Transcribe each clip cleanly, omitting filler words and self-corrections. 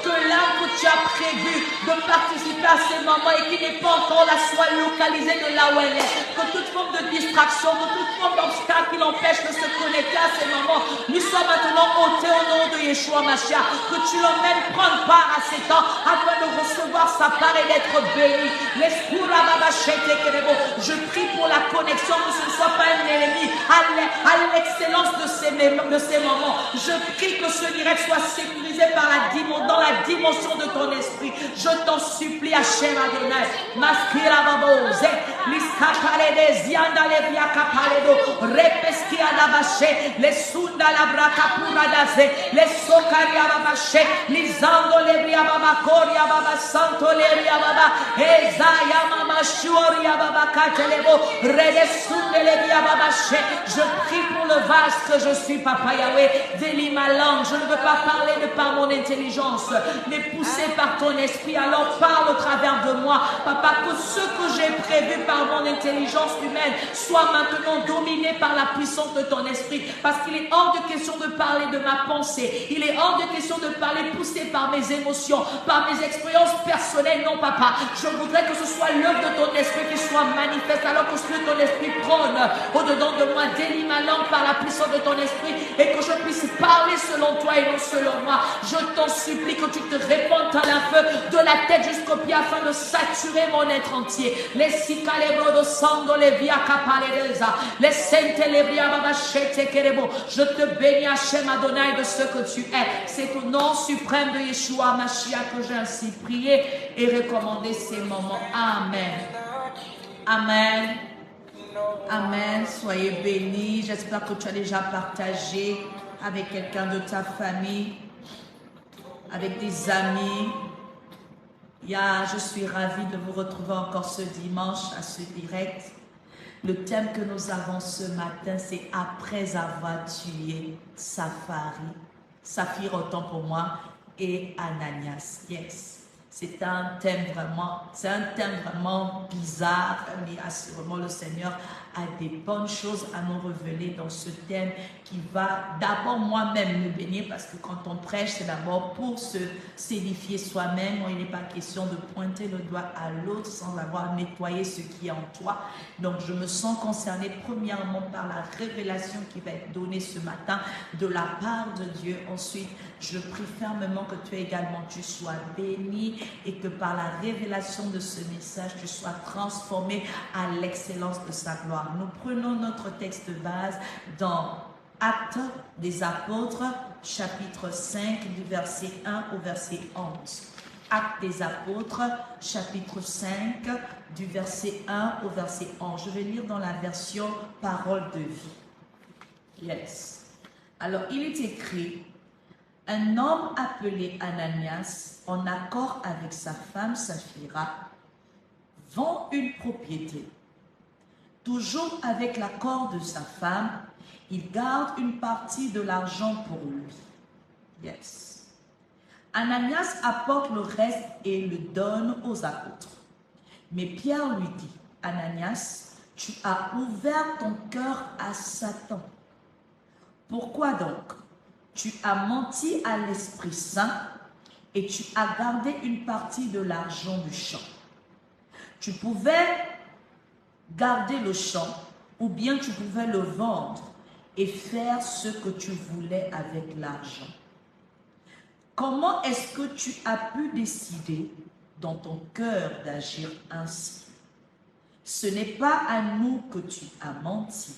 que l'âme que tu as prévu de participer à ces moments et qui n'est pas encore là soit localisée de là où elle est. Que toute forme de distraction, que toute forme d'obstacle qui l'empêche de se connecter à ces moments, nous sommes maintenant ôtés au nom de Yeshua Mashiach. Que tu l'emmènes prendre part à ces temps afin de recevoir sa part et d'être béni. Je prie pour la connexion, que ce ne soit pas un ennemi à l'excellence de ces moments. Je prie que ce direct soit sécurisé dans la dimension de ton esprit. Je t'en supplie, Hachem Adonai. Maskira baboze, liskapale des yanda le viakapaledo, repeski adabache, les sunda la brakapura daze, les sokaria babache, lisando le briababa koria baba santo le briababa, ezaya mama shuoria baba katelebo, redesunde le briababache. Je prie pour le vase que je suis, Papa Yahweh. Délie ma langue. Je ne veux pas parler de par mon intelligence, mais poussé par ton esprit. Alors parle au travers de moi, Papa, que ce que j'ai prévu par mon intelligence humaine soit maintenant dominé par la puissance de ton esprit. Parce qu'il est hors de question de parler de ma pensée. Il est hors de question de parler poussé par mes émotions, par mes expériences personnelles. Non, Papa, je voudrais que ce soit l'œuvre de ton esprit qui soit manifeste, alors que ce que ton esprit prône au-dedans de moi. Délie ma langue par la puissance de ton esprit et que je puisse parler selon toi et non selon moi. Je t'en supplie que tu te répandes à la feu de la tête jusqu'aux pieds afin de saturer mon être entier. Les sikalebro sando les via capaledeza, les saintes les via babachete kerebo. Je te bénis, Hachem Adonai, de ce que tu es. C'est au nom suprême de Yeshua Mashiach que j'ai ainsi prié et recommandé ces moments. Amen. Amen. Amen. Soyez bénis. J'espère que tu as déjà partagé avec quelqu'un de ta famille, avec des amis. Je suis ravie de vous retrouver encore ce dimanche à ce direct. Le thème que nous avons ce matin, c'est après avoir tué Safari, Saphir autant pour moi, et Ananias. Yes. C'est un thème vraiment bizarre, mais assurément le Seigneur a des bonnes choses à nous révéler dans ce thème qui va d'abord moi-même me bénir, parce que quand on prêche, c'est d'abord pour se s'édifier soi-même. Il n'est pas question de pointer le doigt à l'autre sans avoir nettoyé ce qui est en toi. Donc je me sens concernée premièrement par la révélation qui va être donnée ce matin de la part de Dieu. Ensuite, je prie fermement que tu sois béni et que par la révélation de ce message, tu sois transformé à l'excellence de sa gloire. Nous prenons notre texte base dans Actes des Apôtres, chapitre 5, du verset 1 au verset 11. Actes des Apôtres, chapitre 5, du verset 1 au verset 11. Je vais lire dans la version Parole de vie. Yes. Alors, il est écrit: un homme appelé Ananias, en accord avec sa femme Saphira, vend une propriété. Toujours avec l'accord de sa femme, il garde une partie de l'argent pour lui. Yes. Ananias apporte le reste et le donne aux apôtres. Mais Pierre lui dit: Ananias, tu as ouvert ton cœur à Satan. Pourquoi donc? Tu as menti à l'Esprit Saint et tu as gardé une partie de l'argent du champ. Tu pouvais garder le champ ou bien tu pouvais le vendre et faire ce que tu voulais avec l'argent. Comment est-ce que tu as pu décider dans ton cœur d'agir ainsi? Ce n'est pas à nous que tu as menti,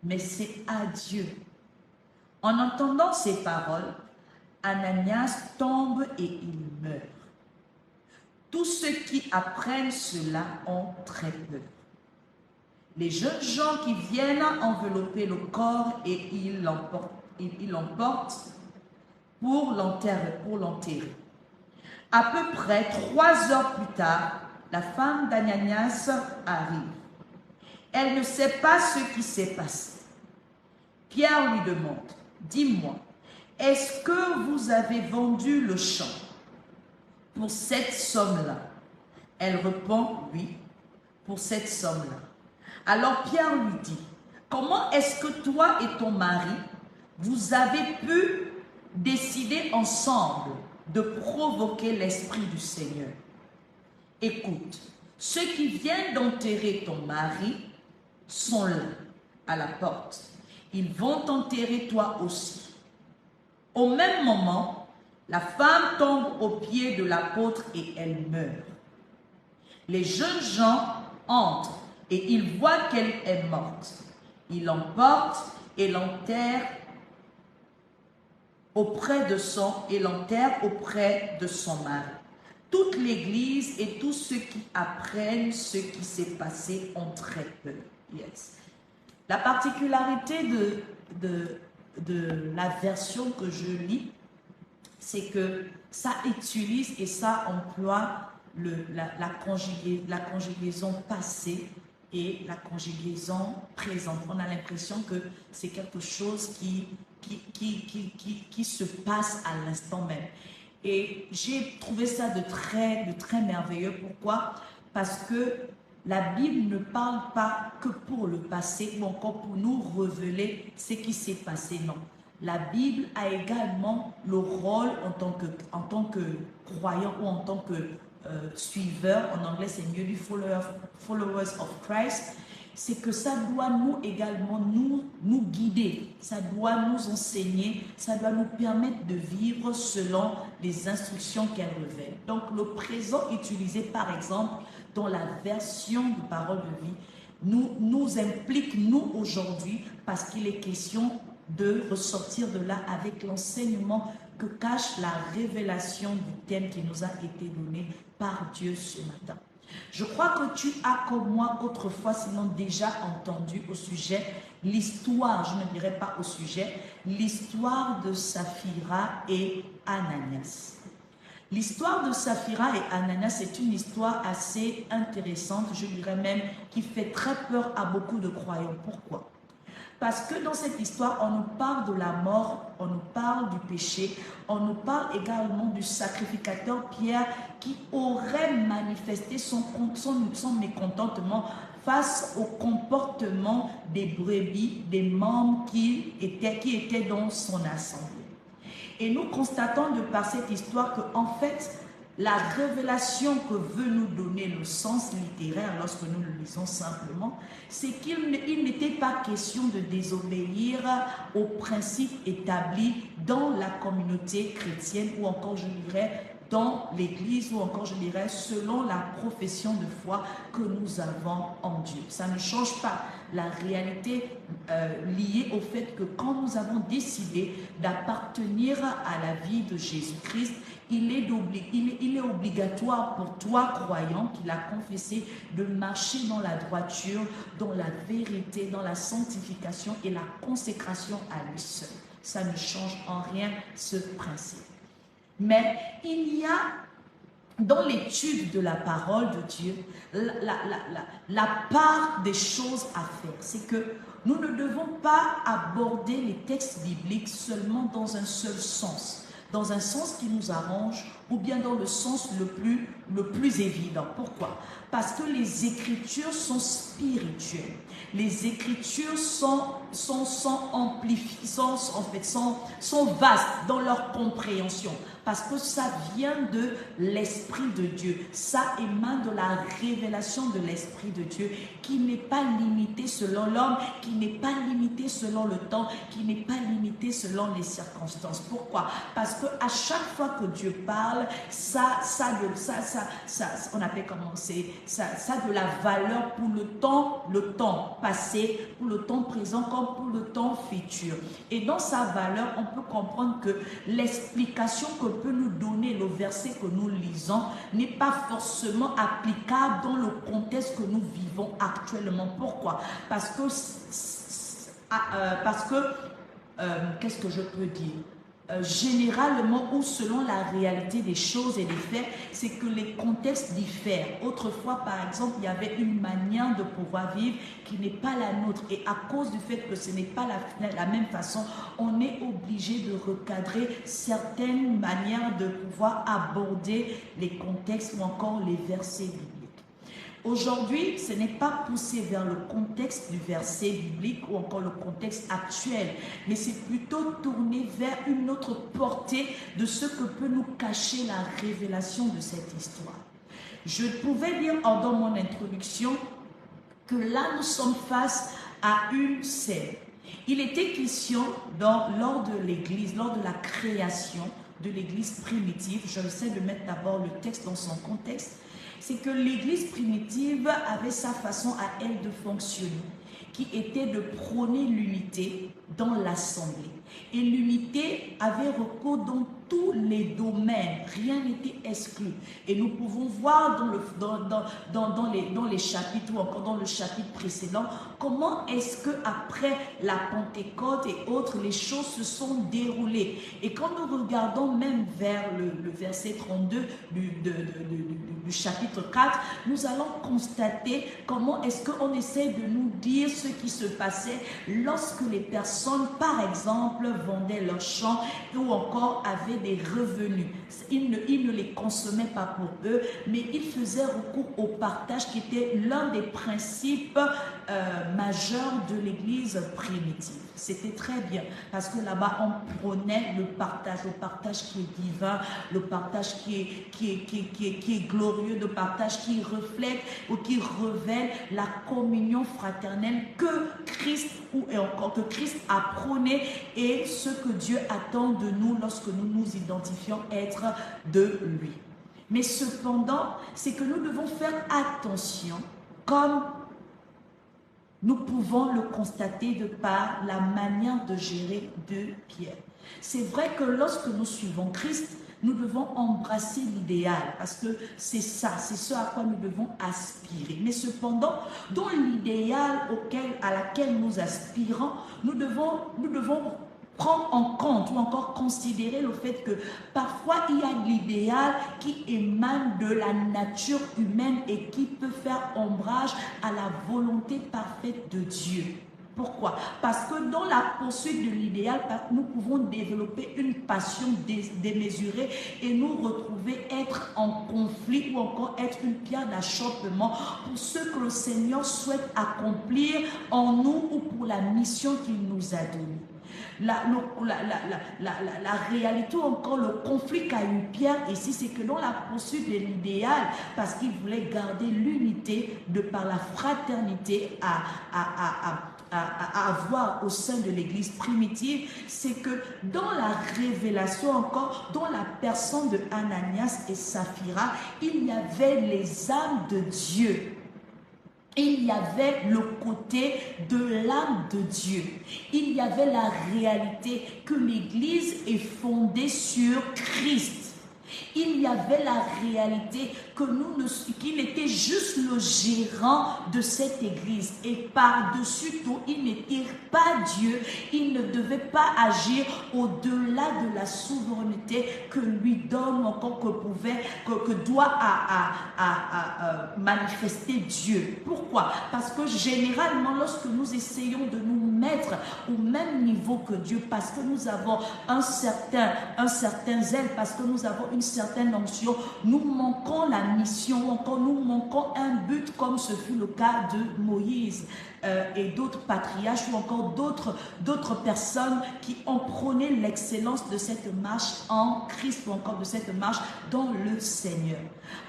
mais c'est à Dieu. En entendant ces paroles, Ananias tombe et il meurt. Tous ceux qui apprennent cela ont très peur. Les jeunes gens qui viennent envelopper le corps et ils l'emportent pour l'enterrer. À peu près 3 heures plus tard, la femme d'Ananias arrive. Elle ne sait pas ce qui s'est passé. Pierre lui demande: dis-moi, est-ce que vous avez vendu le champ pour cette somme-là? Elle répond: oui, pour cette somme-là. Alors Pierre lui dit: comment est-ce que toi et ton mari, vous avez pu décidez ensemble de provoquer l'Esprit du Seigneur. Écoute, ceux qui viennent d'enterrer ton mari sont là, à la porte. Ils vont t'enterrer toi aussi. Au même moment, la femme tombe aux pieds de l'apôtre et elle meurt. Les jeunes gens entrent et ils voient qu'elle est morte. Ils l'emportent et l'enterrent auprès de son mari. Toute l'église et tous ceux qui apprennent ce qui s'est passé ont très peur. Yes. La particularité de la version que je lis, c'est que ça utilise et ça emploie la conjugaison passée et la conjugaison présente. On a l'impression que c'est quelque chose qui se passe à l'instant même. Et j'ai trouvé ça de très merveilleux. Pourquoi? Parce que la Bible ne parle pas que pour le passé ou encore pour nous révéler ce qui s'est passé. Non. La Bible a également le rôle en tant que croyant ou en tant que suiveur, en anglais c'est mieux du followers of Christ, c'est que ça doit nous également nous guider, ça doit nous enseigner, ça doit nous permettre de vivre selon les instructions qu'elle révèle. Donc le présent utilisé par exemple dans la version de Parole de vie nous implique nous aujourd'hui parce qu'il est question de ressortir de là avec l'enseignement que cache la révélation du thème qui nous a été donné par Dieu ce matin. Je crois que tu as comme moi autrefois, sinon déjà entendu au sujet, l'histoire, je ne dirais pas au sujet, l'histoire de Saphira et Ananias. L'histoire de Saphira et Ananias est une histoire assez intéressante, je dirais même qui fait très peur à beaucoup de croyants. Pourquoi ? Parce que dans cette histoire, on nous parle de la mort, on nous parle du péché, on nous parle également du sacrificateur Pierre qui aurait manifesté son mécontentement face au comportement des brebis, des membres qui étaient dans son assemblée. Et nous constatons de par cette histoire que en fait, la révélation que veut nous donner le sens littéraire lorsque nous le lisons simplement, c'est qu'il n'était pas question de désobéir aux principes établis dans la communauté chrétienne ou encore je dirais dans l'église ou encore je dirais selon la profession de foi que nous avons en Dieu. Ça ne change pas la réalité liée au fait que quand nous avons décidé d'appartenir à la vie de Jésus-Christ, il est obligatoire pour toi, croyant, qui l'a confessé, de marcher dans la droiture, dans la vérité, dans la sanctification et la consécration à lui seul. Ça ne change en rien ce principe. Mais il y a, dans l'étude de la parole de Dieu, la part des choses à faire. C'est que nous ne devons pas aborder les textes bibliques seulement dans un seul sens. Dans un sens qui nous arrange ou bien dans le sens le plus évident. Pourquoi? Parce que les Écritures sont spirituelles. Les Écritures sont amplifiées, sont vastes dans leur compréhension. Parce que ça vient de l'Esprit de Dieu. Ça émane de la révélation de l'Esprit de Dieu qui n'est pas limité selon l'homme, qui n'est pas limité selon le temps, qui n'est pas limité selon les circonstances. Pourquoi? Parce que à chaque fois que Dieu parle, on appelle comment c'est, ça a de la valeur pour le temps passé, pour le temps présent comme pour le temps futur. Et dans sa valeur, on peut comprendre que l'explication que peut nous donner le verset que nous lisons n'est pas forcément applicable dans le contexte que nous vivons actuellement. Pourquoi? Parce que qu'est-ce que je peux dire? Généralement ou selon la réalité des choses et des faits, c'est que les contextes diffèrent. Autrefois, par exemple, il y avait une manière de pouvoir vivre qui n'est pas la nôtre. Et à cause du fait que ce n'est pas la même façon, on est obligé de recadrer certaines manières de pouvoir aborder les contextes ou encore les versets bibliques. Aujourd'hui, ce n'est pas poussé vers le contexte du verset biblique ou encore le contexte actuel, mais c'est plutôt tourné vers une autre portée de ce que peut nous cacher la révélation de cette histoire. Je pouvais dire dans mon introduction que là, nous sommes face à une scène. Il était question lors de l'Église, lors de la création de l'Église primitive, je essaie de mettre d'abord le texte dans son contexte, c'est que l'Église primitive avait sa façon à elle de fonctionner, qui était de prôner l'unité dans l'assemblée. Et l'unité avait recours dans tous les domaines, rien n'était exclu. Et nous pouvons voir dans les chapitres ou encore dans le chapitre précédent, comment est-ce qu'après la Pentecôte et autres, les choses se sont déroulées. Et quand nous regardons même vers le verset 32 du chapitre 4, nous allons constater comment est-ce qu'on essaie de nous dire ce qui se passait lorsque les personnes, par exemple, vendaient leurs champs ou encore avaient des revenus. Ils ne les consommaient pas pour eux, mais ils faisaient recours au partage qui était l'un des principes majeurs de l'Église primitive. C'était très bien parce que là-bas on prônait le partage qui est divin, le partage qui est glorieux, le partage qui reflète ou qui révèle la communion fraternelle que Christ a prôné et ce que Dieu attend de nous lorsque nous nous identifions être de lui. Mais cependant, c'est que nous devons faire attention, comme nous pouvons le constater de par la manière de gérer de Pierre. C'est vrai que lorsque nous suivons Christ, nous devons embrasser l'idéal parce que c'est ça, c'est ce à quoi nous devons aspirer. Mais cependant, dans l'idéal à laquelle nous aspirons, nous devons prendre en compte ou encore considérer le fait que parfois il y a l'idéal qui émane de la nature humaine et qui peut faire ombrage à la volonté parfaite de Dieu. Pourquoi? Parce que dans la poursuite de l'idéal, nous pouvons développer une passion démesurée et nous retrouver être en conflit ou encore être une pierre d'achoppement pour ce que le Seigneur souhaite accomplir en nous ou pour la mission qu'il nous a donnée. La réalité ou encore le conflit qu'a eu Pierre ici, c'est que dans la poursuite de l'idéal, parce qu'il voulait garder l'unité de par la fraternité à avoir au sein de l'Église primitive, c'est que dans la révélation encore, dans la personne de Ananias et Saphira, il y avait les âmes de Dieu. Il y avait le côté de l'âme de Dieu. Il y avait la réalité que l'Église est fondée sur Christ. Il y avait la réalité qu'il était juste le gérant de cette église et par-dessus tout, il n'était pas Dieu, il ne devait pas agir au-delà de la souveraineté que lui donne encore que doit manifester Dieu. Pourquoi? Parce que généralement, lorsque nous essayons de nous mettre au même niveau que Dieu, parce que nous avons un certain zèle, parce que nous avons une certaine onction, nous manquons la mission, encore nous manquons un but, comme ce fut le cas de Moïse et d'autres patriarches ou encore d'autres personnes qui ont prôné l'excellence de cette marche en Christ ou encore de cette marche dans le Seigneur.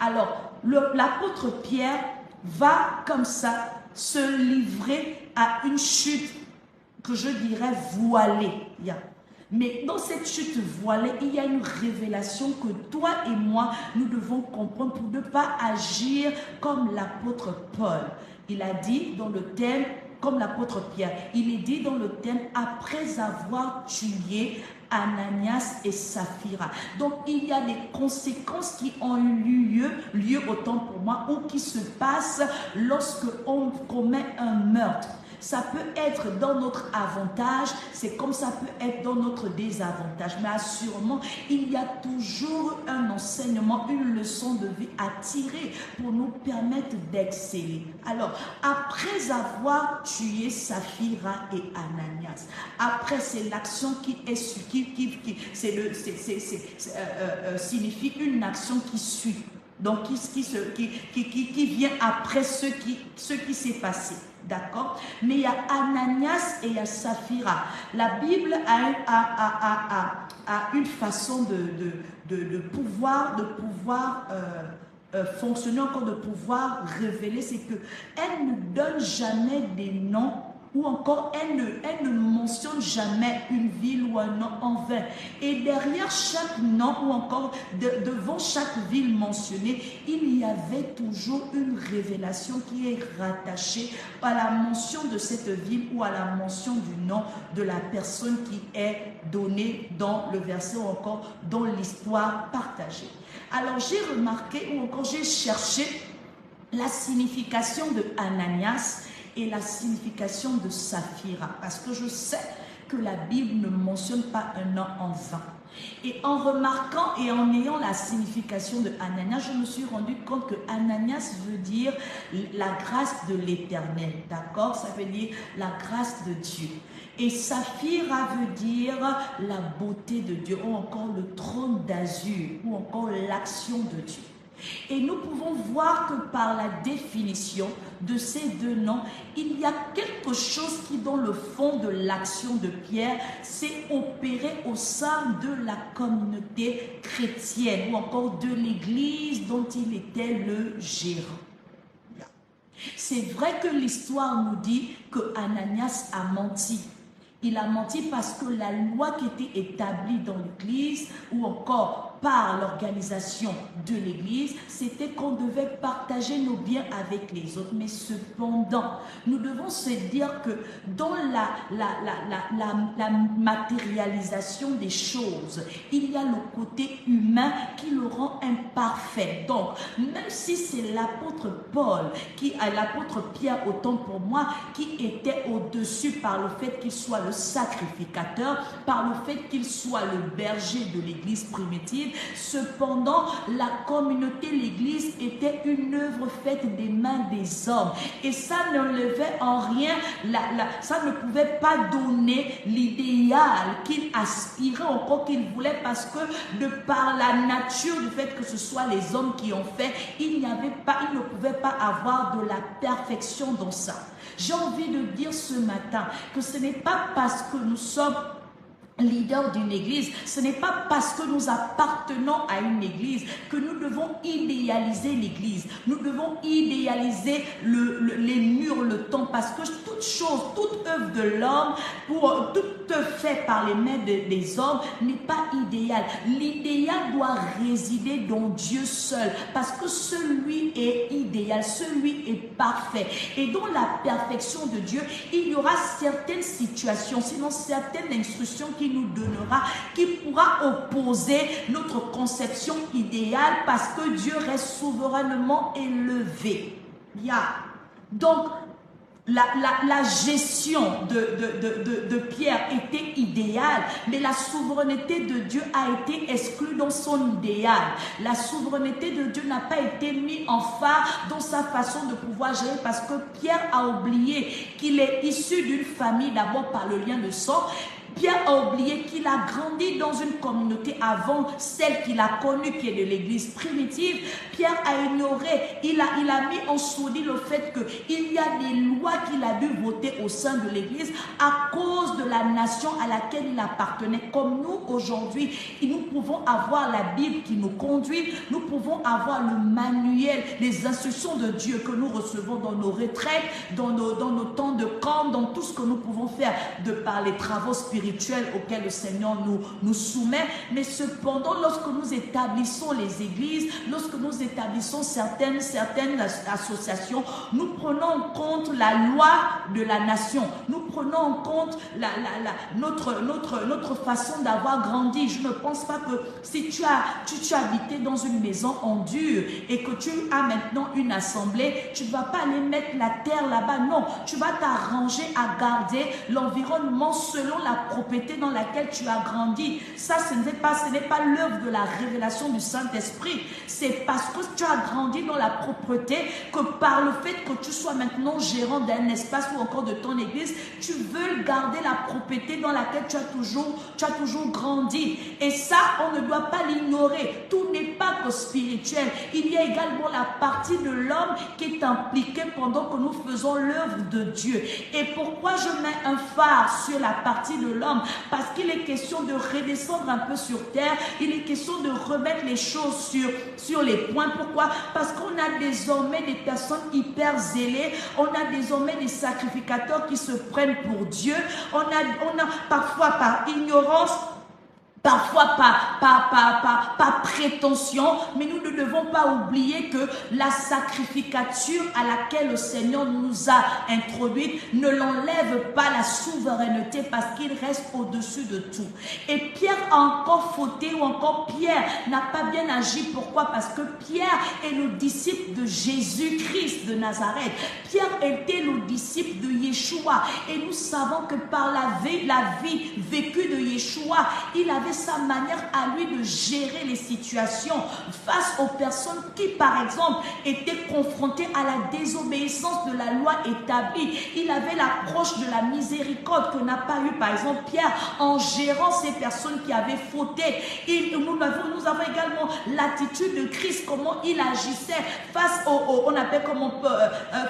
Alors, l'apôtre Pierre va comme ça se livrer à une chute que je dirais voilée. Mais dans cette chute voilée, il y a une révélation que toi et moi, nous devons comprendre pour ne pas agir comme l'apôtre Paul. Il a dit dans le thème, comme l'apôtre Pierre, il est dit dans le thème, après avoir tué Ananias et Saphira. Donc, il y a des conséquences qui ont eu lieu autant pour moi, ou qui se passent lorsque on commet un meurtre. Ça peut être dans notre avantage, c'est comme ça peut être dans notre désavantage. Mais assurément, il y a toujours un enseignement, une leçon de vie à tirer pour nous permettre d'exceller. Alors, après avoir tué Saphira et Ananias, après c'est l'action qui signifie une action qui suit. Donc, qui vient après ce qui s'est passé. D'accord? Mais il y a Ananias et il y a Saphira. La Bible a une façon de pouvoir fonctionner, encore de pouvoir révéler, c'est qu'elle ne donne jamais des noms, ou encore elle ne mentionne jamais une ville ou un nom en vain. Et derrière chaque nom, ou encore devant chaque ville mentionnée, il y avait toujours une révélation qui est rattachée à la mention de cette ville ou à la mention du nom de la personne qui est donnée dans le verset, ou encore dans l'histoire partagée. Alors j'ai remarqué, ou encore j'ai cherché la signification de Ananias et la signification de Saphira, parce que je sais que la Bible ne mentionne pas un nom en vain. Et en remarquant et en ayant la signification de Ananias, je me suis rendu compte que Ananias veut dire la grâce de l'Éternel, d'accord? Ça veut dire la grâce de Dieu. Et Saphira veut dire la beauté de Dieu, ou encore le trône d'azur, ou encore l'action de Dieu. Et nous pouvons voir que par la définition de ces deux noms, il y a quelque chose qui, dans le fond de l'action de Pierre, s'est opéré au sein de la communauté chrétienne, ou encore de l'Église dont il était le gérant. C'est vrai que l'histoire nous dit que Ananias a menti. Il a menti parce que la loi qui était établie dans l'Église, ou encore par l'organisation de l'Église, c'était qu'on devait partager nos biens avec les autres. Mais cependant, nous devons se dire que dans la matérialisation des choses, il y a le côté humain qui le rend imparfait. Donc, même si c'est l'apôtre Paul, l'apôtre Pierre, autant pour moi, qui était au-dessus par le fait qu'il soit le sacrificateur, par le fait qu'il soit le berger de l'Église primitive, cependant, la communauté, l'Église était une œuvre faite des mains des hommes. Et ça n'enlevait en rien, ça ne pouvait pas donner l'idéal qu'il aspirait, encore qu'il voulait, parce que de par la nature du fait que ce soit les hommes qui ont fait, il ne pouvait pas avoir de la perfection dans ça. J'ai envie de dire ce matin que ce n'est pas parce que nous sommes leader d'une église, ce n'est pas parce que nous appartenons à une église que nous devons idéaliser l'église. Nous devons idéaliser les murs, le temps, parce que toute chose, toute œuvre de l'homme, tout fait par les mains des hommes n'est pas idéal. L'idéal doit résider dans Dieu seul, parce que celui est idéal, celui est parfait. Et dans la perfection de Dieu, il y aura certaines situations, sinon certaines instructions qui nous donnera, qui pourra opposer notre conception idéale, parce que Dieu reste souverainement élevé. Donc, la gestion de Pierre était idéale, mais la souveraineté de Dieu a été exclue dans son idéal. La souveraineté de Dieu n'a pas été mise en phare dans sa façon de pouvoir gérer, parce que Pierre a oublié qu'il est issu d'une famille, d'abord par le lien de sang. Pierre a oublié qu'il a grandi dans une communauté avant celle qu'il a connue, qui est de l'église primitive. Pierre a ignoré, il a mis en sourdine le fait qu'il y a des lois qu'il a dû voter au sein de l'église à cause de la nation à laquelle il appartenait. Comme nous aujourd'hui, nous pouvons avoir la Bible qui nous conduit, nous pouvons avoir le manuel, les instructions de Dieu que nous recevons dans nos retraites, dans nos temps de camp, dans tout ce que nous pouvons faire de par les travaux spirituels auxquels le Seigneur nous soumet. Mais cependant, lorsque nous établissons les églises, lorsque nous établissons certaines associations, nous prenons en compte la loi de la nation, nous prenons en compte notre façon d'avoir grandi. Je ne pense pas que si tu habitais dans une maison en dur et que tu as maintenant une assemblée, tu ne vas pas aller mettre la terre là-bas. Non, tu vas t'arranger à garder l'environnement selon la propriété dans laquelle tu as grandi. Ça, ce n'est pas l'œuvre de la révélation du Saint-Esprit. C'est parce que tu as grandi dans la propreté que par le fait que tu sois maintenant gérant d'un espace ou encore de ton église, tu veux garder la propriété dans laquelle tu as toujours grandi. Et ça, on ne doit pas l'ignorer. Tout n'est pas que spirituelle, il y a également la partie de l'homme qui est impliquée pendant que nous faisons l'œuvre de Dieu. Et pourquoi je mets un phare sur la partie de l'homme? Parce qu'il est question de redescendre un peu sur terre, il est question de remettre les choses sur les points. Pourquoi? Parce qu'on a désormais des personnes hyper zélées, on a désormais des sacrificateurs qui se prennent pour Dieu, on a parfois par ignorance, parfois par prétention, mais nous ne devons pas oublier que la sacrificature à laquelle le Seigneur nous a introduits ne l'enlève pas la souveraineté parce qu'il reste au-dessus de tout. Et Pierre a encore fauté ou encore Pierre n'a pas bien agi. Pourquoi? Parce que Pierre est le disciple de Jésus-Christ de Nazareth. Pierre était le disciple de Yeshua et nous savons que par la vie vécue de Yeshua, il avait sa manière à lui de gérer les situations face aux personnes qui, par exemple, étaient confrontées à la désobéissance de la loi établie. Il avait l'approche de la miséricorde que n'a pas eu, par exemple, Pierre en gérant ces personnes qui avaient fauté. Nous avons également l'attitude de Christ, comment il agissait face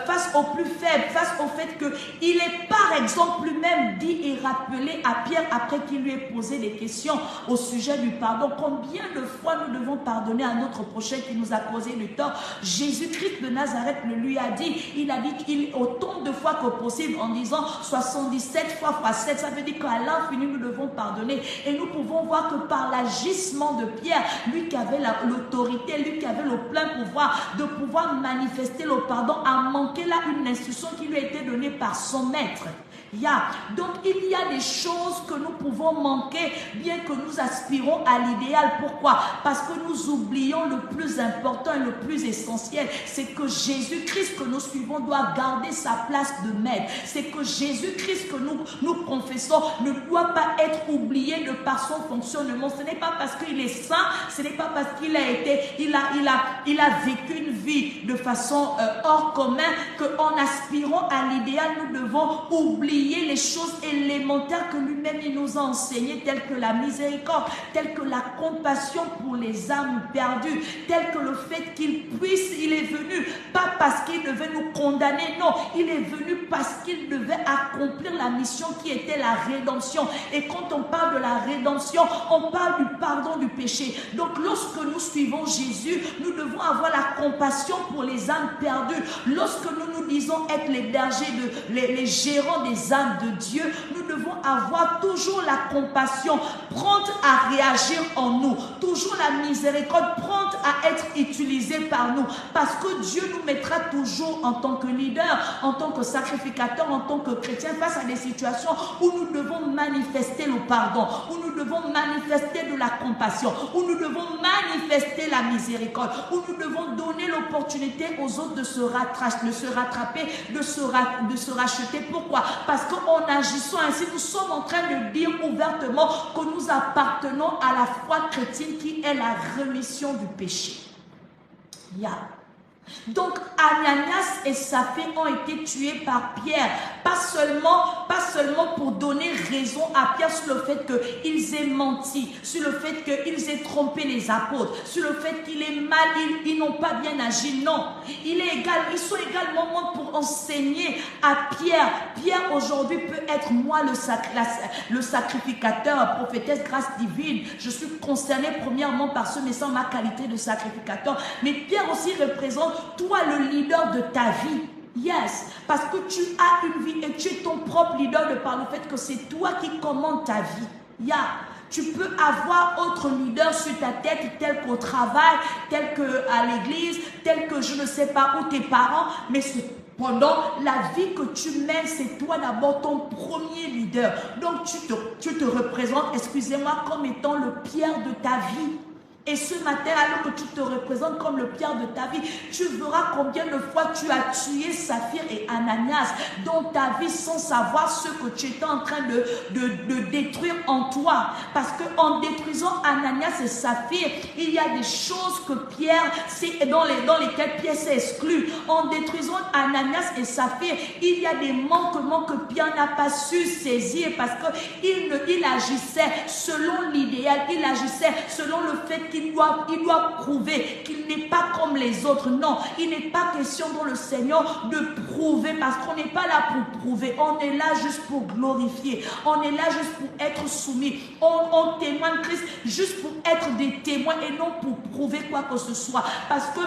face aux plus faibles, face au fait qu'il est, par exemple, lui-même dit et rappelé à Pierre après qu'il lui ait posé des questions au sujet du pardon. Combien de fois nous devons pardonner à notre prochain qui nous a causé du tort? Jésus-Christ de Nazareth le lui a dit. Il a dit qu'il autant de fois que possible en disant 77 fois x 7. Ça veut dire qu'à l'infini nous devons pardonner. Et nous pouvons voir que par l'agissement de Pierre, lui qui avait l'autorité, lui qui avait le plein pouvoir de pouvoir manifester le pardon, a manqué là une instruction qui lui a été donnée par son maître. Donc il y a des choses que nous pouvons manquer bien que nous aspirons à l'idéal. Pourquoi? Parce que nous oublions le plus important et le plus essentiel. C'est que Jésus-Christ que nous suivons doit garder sa place de maître. C'est que Jésus-Christ que nous confessons ne doit pas être oublié de par son fonctionnement. Ce n'est pas parce qu'il est saint, ce n'est pas parce qu'il a vécu une vie de façon hors commun qu'en aspirant à l'idéal, nous devons oublier les choses élémentaires que lui-même il nous a enseignées, telles que la miséricorde, telles que la compassion pour les âmes perdues, telles que le fait il est venu pas parce qu'il devait nous condamner, non, il est venu parce qu'il devait accomplir la mission qui était la rédemption. Et quand on parle de la rédemption, on parle du pardon du péché. Donc lorsque nous suivons Jésus, nous devons avoir la compassion pour les âmes perdues. Lorsque nous disons être les bergers, les gérants des âmes de Dieu, nous devons avoir toujours la compassion, prompte à réagir en nous, toujours la miséricorde, prompte à être utilisée par nous, parce que Dieu nous mettra toujours en tant que leader, en tant que sacrificateur, en tant que chrétien, face à des situations où nous devons manifester le pardon, où nous devons manifester de la compassion, où nous devons manifester la miséricorde, où nous devons donner l'opportunité aux autres de se rattraper, de se racheter. Pourquoi? Parce qu'en agissant ainsi, nous sommes en train de dire ouvertement que nous appartenons à la foi chrétienne qui est la rémission du péché. Donc Ananias et Saphir ont été tués par Pierre, pas seulement pour donner raison à Pierre sur le fait qu'ils aient menti, sur le fait qu'ils aient trompé les apôtres, sur le fait qu'il est mal, ils n'ont pas bien agi. Non, ils sont également pour enseigner à Pierre. Pierre aujourd'hui peut être moi le sacrificateur, prophétesse grâce divine. Je suis concerné premièrement par ce message, ma qualité de sacrificateur, mais Pierre aussi représente toi le leader de ta vie. Yes, parce que tu as une vie et tu es ton propre leader de par le fait que c'est toi qui commandes ta vie. Tu peux avoir autre leader sur ta tête, tel qu'au travail, tel qu'à l'église, tel que je ne sais pas où tes parents, mais pendant la vie que tu mènes, c'est toi d'abord ton premier leader. Donc tu te représentes, excusez-moi, comme étant le Pierre de ta vie. Et ce matin, alors que tu te représentes comme le Pierre de ta vie, tu verras combien de fois tu as tué Saphir et Ananias dans ta vie sans savoir ce que tu étais en train de détruire en toi. Parce qu'en détruisant Ananias et Saphir, il y a des choses que Pierre, dans lesquelles Pierre s'est exclu. En détruisant Ananias et Saphir, il y a des manquements que Pierre n'a pas su saisir parce qu'il agissait selon l'idéal, il agissait selon le fait qu'il doit prouver qu'il n'est pas comme les autres. Non, il n'est pas question dans le Seigneur de prouver, parce qu'on n'est pas là pour prouver. On est là juste pour glorifier. On est là juste pour être soumis. On témoigne Christ juste pour être des témoins et non pour prouver quoi que ce soit. Parce que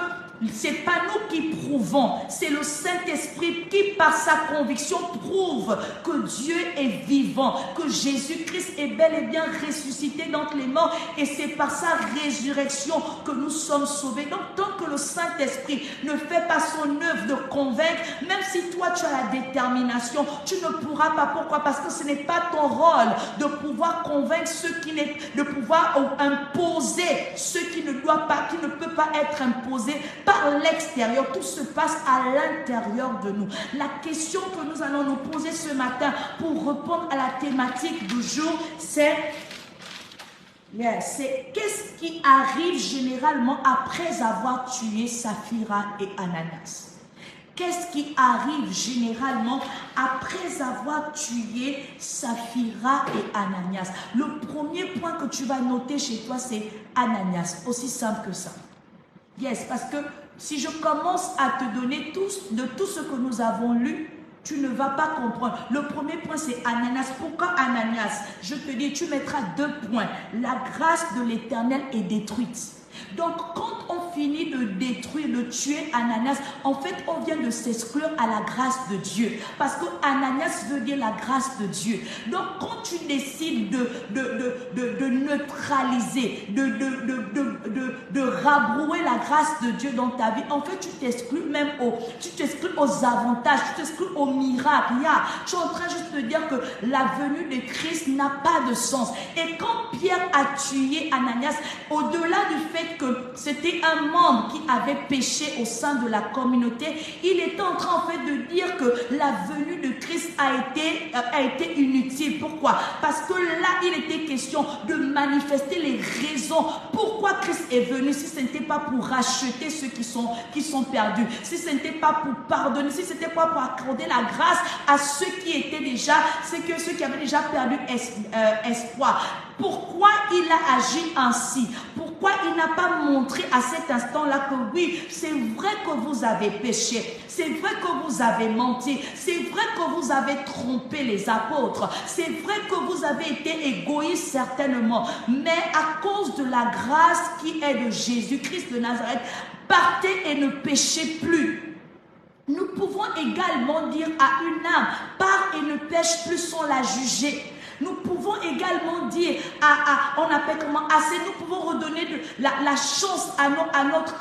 c'est pas nous qui prouvons, c'est le Saint-Esprit qui, par sa conviction, prouve que Dieu est vivant, que Jésus-Christ est bel et bien ressuscité d'entre les morts, et c'est par sa résurrection que nous sommes sauvés. Donc, tant que le Saint-Esprit ne fait pas son œuvre de convaincre, même si toi tu as la détermination, tu ne pourras pas. Pourquoi? Parce que ce n'est pas ton rôle de pouvoir convaincre ceux qui n'est, de pouvoir imposer ceux qui ne doivent pas, qui ne peut pas être imposés par l'extérieur. Tout se passe à l'intérieur de nous. La question que nous allons nous poser ce matin pour répondre à la thématique du jour, c'est qu'est-ce qui arrive généralement après avoir tué Saphira et Ananias? Qu'est-ce qui arrive généralement après avoir tué Saphira et Ananias? Le premier point que tu vas noter chez toi, c'est Ananias. Aussi simple que ça. Yes, parce que si je commence à te donner de tout ce que nous avons lu, tu ne vas pas comprendre. Le premier point, c'est Ananias. Pourquoi Ananias? Je te dis, tu mettras 2 points. La grâce de l'Éternel est détruite. Donc, quand on finit de détruire, de tuer Ananias, en fait, on vient de s'exclure à la grâce de Dieu. Parce que Ananias veut dire la grâce de Dieu. Donc, quand tu décides de neutraliser, de rabrouer la grâce de Dieu dans ta vie, en fait, tu t'exclus même aux avantages, tu t'exclus aux miracles. Tu es en train juste de dire que la venue de Christ n'a pas de sens. Et quand Pierre a tué Ananias, au-delà du fait que c'était un membre qui avait péché au sein de la communauté, il était en train en fait de dire que la venue de Christ a été inutile. Pourquoi? Parce que là, il était question de manifester les raisons pourquoi Christ est venu. Si ce n'était pas pour racheter ceux qui sont perdus, si ce n'était pas pour pardonner, si ce n'était pas pour accorder la grâce à ceux qui étaient déjà, c'est que ceux qui avaient déjà perdu espoir. Pourquoi il a agi ainsi? Pourquoi il n'a pas montré à cet instant-là que oui, c'est vrai que vous avez péché, c'est vrai que vous avez menti, c'est vrai que vous avez trompé les apôtres, c'est vrai que vous avez été égoïste certainement, mais à cause de la grâce qui est de Jésus-Christ de Nazareth, partez et ne péchez plus. Nous pouvons également dire à une âme, pars et ne pêche plus sans la juger. Nous pouvons également dire nous pouvons redonner la chance à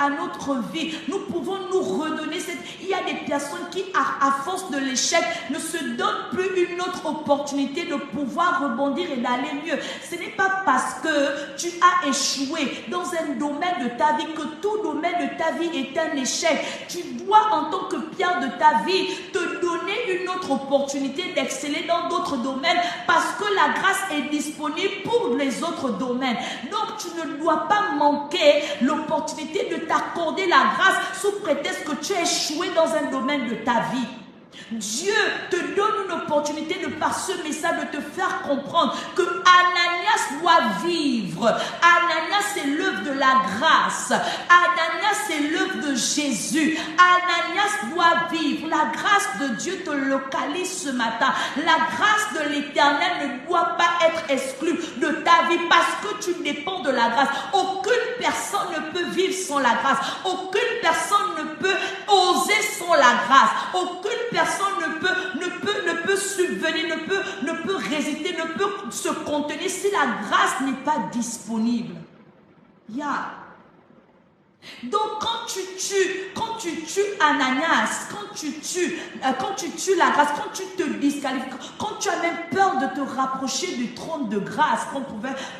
notre vie. Nous pouvons nous redonner il y a des personnes qui, à force de l'échec, ne se donnent plus une autre opportunité de pouvoir rebondir et d'aller mieux. Ce n'est pas parce que tu as échoué dans un domaine de ta vie que tout domaine de ta vie est un échec. Tu dois, en tant que pierre de ta vie, te donner une autre opportunité d'exceller dans d'autres domaines, parce que la grâce est disponible pour les autres domaines. Donc tu ne dois pas manquer l'opportunité de t'accorder la grâce sous prétexte que tu as échoué dans un domaine de ta vie. Dieu te donne une opportunité de par ce message de te faire comprendre que Ananias doit vivre. Ananias, c'est l'œuvre de la grâce. Ananias, c'est l'œuvre de Jésus. Ananias doit vivre. La grâce de Dieu te localise ce matin. La grâce de l'Éternel ne doit pas être exclue de ta vie parce que tu dépends de la grâce. Aucune personne ne peut vivre sans la grâce. Aucune personne ne peut oser sans la grâce. Aucune personne ne peut subvenir, ne peut résister, ne peut se contenir si la grâce n'est pas disponible. Donc quand tu tues Ananias, quand tu tues la grâce, quand tu te disqualifies, quand tu as même peur de te rapprocher du trône de grâce,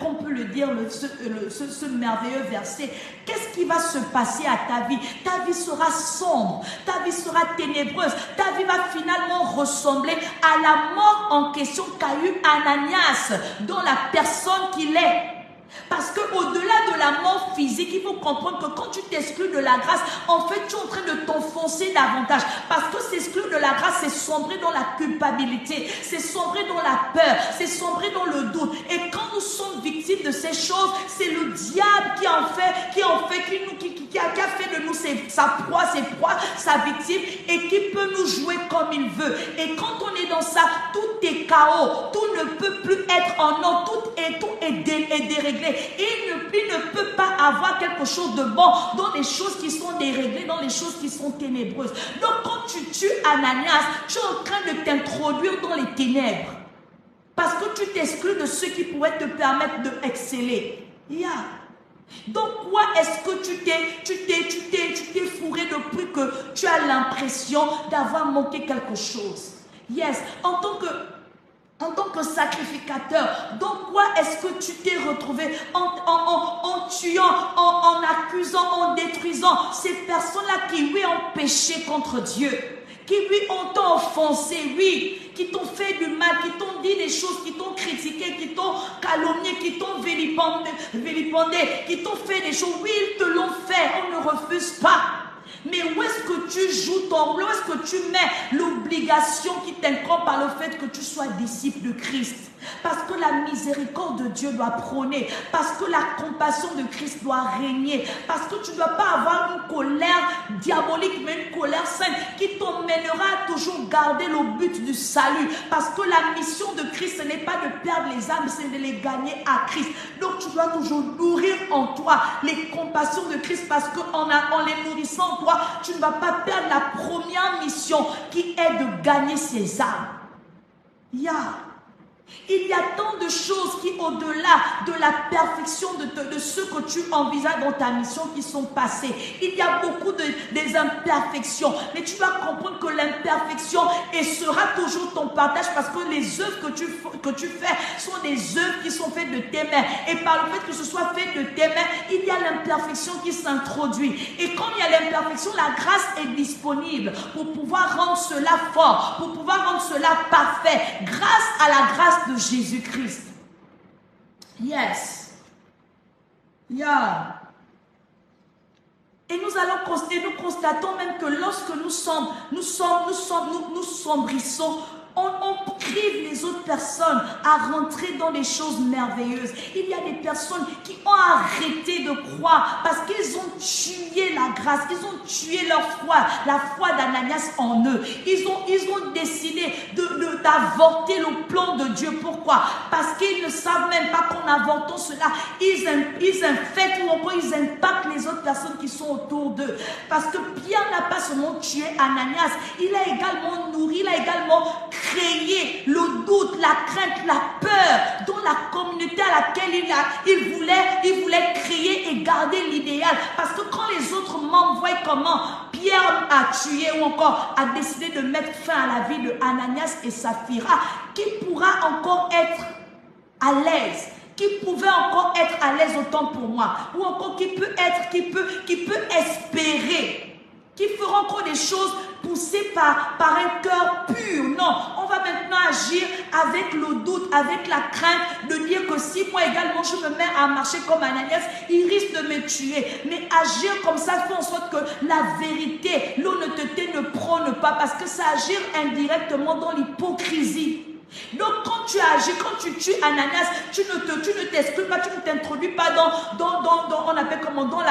qu'on peut le dire, ce merveilleux verset, qu'est-ce qui va se passer à ta vie? Ta vie sera sombre, ta vie sera ténébreuse, ta vie va finalement ressembler à la mort en question qu'a eu Ananias dans la personne qu'il est. Parce qu'au-delà de la mort physique, il faut comprendre que quand tu t'exclus de la grâce, en fait, tu es en train de t'enfoncer davantage. Parce que s'exclure de la grâce, c'est sombrer dans la culpabilité, c'est sombrer dans la peur, c'est sombrer dans le doute. Et quand nous sommes victimes de ces choses, c'est le diable qui a fait de nous sa proie, sa victime, et qui peut nous jouer comme il veut. Et quand on est dans ça, tout est chaos, tout ne peut plus être en ordre, tout est déréglé. Il ne peut pas avoir quelque chose de bon dans les choses qui sont déréglées, dans les choses qui sont ténébreuses. Donc quand tu tues Ananias, tu es en train de t'introduire dans les ténèbres. Parce que tu t'exclus de ce qui pourrait te permettre d'exceller. Donc, quoi est-ce que tu t'es fourré depuis que tu as l'impression d'avoir manqué quelque chose? Yes, en tant que sacrificateur, donc quoi est-ce que tu t'es retrouvé en tuant, en accusant, en détruisant ces personnes-là qui, oui, ont péché contre Dieu, qui, oui, ont offensé, oui, qui t'ont fait du mal, qui t'ont dit des choses, qui t'ont critiqué, qui t'ont calomnié, qui t'ont vilipendé, qui t'ont fait des choses. Oui, ils te l'ont fait, on ne refuse pas. Mais où est-ce que tu joues ton rôle? Où est-ce que tu mets l'obligation qui t'incombe par le fait que tu sois disciple de Christ? Parce que la miséricorde de Dieu doit prôner, parce que la compassion de Christ doit régner, parce que tu ne dois pas avoir une colère diabolique, mais une colère sainte qui t'emmènera à toujours garder le but du salut. Parce que la mission de Christ, ce n'est pas de perdre les âmes, c'est de les gagner à Christ. Donc tu dois toujours nourrir en toi les compassions de Christ, parce qu'en les nourrissant en toi, tu ne vas pas perdre la première mission qui est de gagner ces âmes. Il y a tant de choses qui, au-delà de la perfection de ce que tu envisages dans ta mission, qui sont passées. Il y a beaucoup des imperfections. Mais tu vas comprendre que l'imperfection sera toujours ton partage, parce que les œuvres que tu fais sont des œuvres qui sont faites de tes mains. Et par le fait que ce soit fait de tes mains, il y a l'imperfection qui s'introduit. Et quand il y a l'imperfection, la grâce est disponible pour pouvoir rendre cela fort, pour pouvoir rendre cela parfait, grâce à la grâce de Jésus-Christ. Yes. Et nous constatons même que lorsque nous sombrissons, on prive les autres personnes à rentrer dans des choses merveilleuses. Il y a des personnes qui ont arrêté de croire parce qu'ils ont tué la grâce, ils ont tué leur foi, la foi d'Ananias en eux. Ils ont décidé d'avorter le plan de Dieu. Pourquoi? Parce qu'ils ne savent même pas qu'en avortant cela, ils infectent ou encore ils impactent les autres personnes qui sont autour d'eux. Parce que Pierre n'a pas seulement tué Ananias, il a également nourri, il a également créé le doute, la crainte, la peur dans la communauté à laquelle il voulait créer et garder l'idéal. Parce que quand les autres membres voient comment Pierre a tué ou encore a décidé de mettre fin à la vie de Ananias et Saphira, qui pourra encore être à l'aise? Qui pouvait encore être à l'aise autant pour moi? Ou encore qui peut espérer? Qui fera encore des choses poussées par un cœur pur? Non, on va maintenant agir avec le doute, avec la crainte de dire que si moi également je me mets à marcher comme Ananias, il risque de me tuer. Mais agir comme ça fait en sorte que la vérité, l'honnêteté ne prône pas, parce que c'est agir indirectement dans l'hypocrisie. Donc quand tu agis, quand tu tues Ananias, tu ne t'exclus pas, tu ne t'introduis pas on appelle comment, dans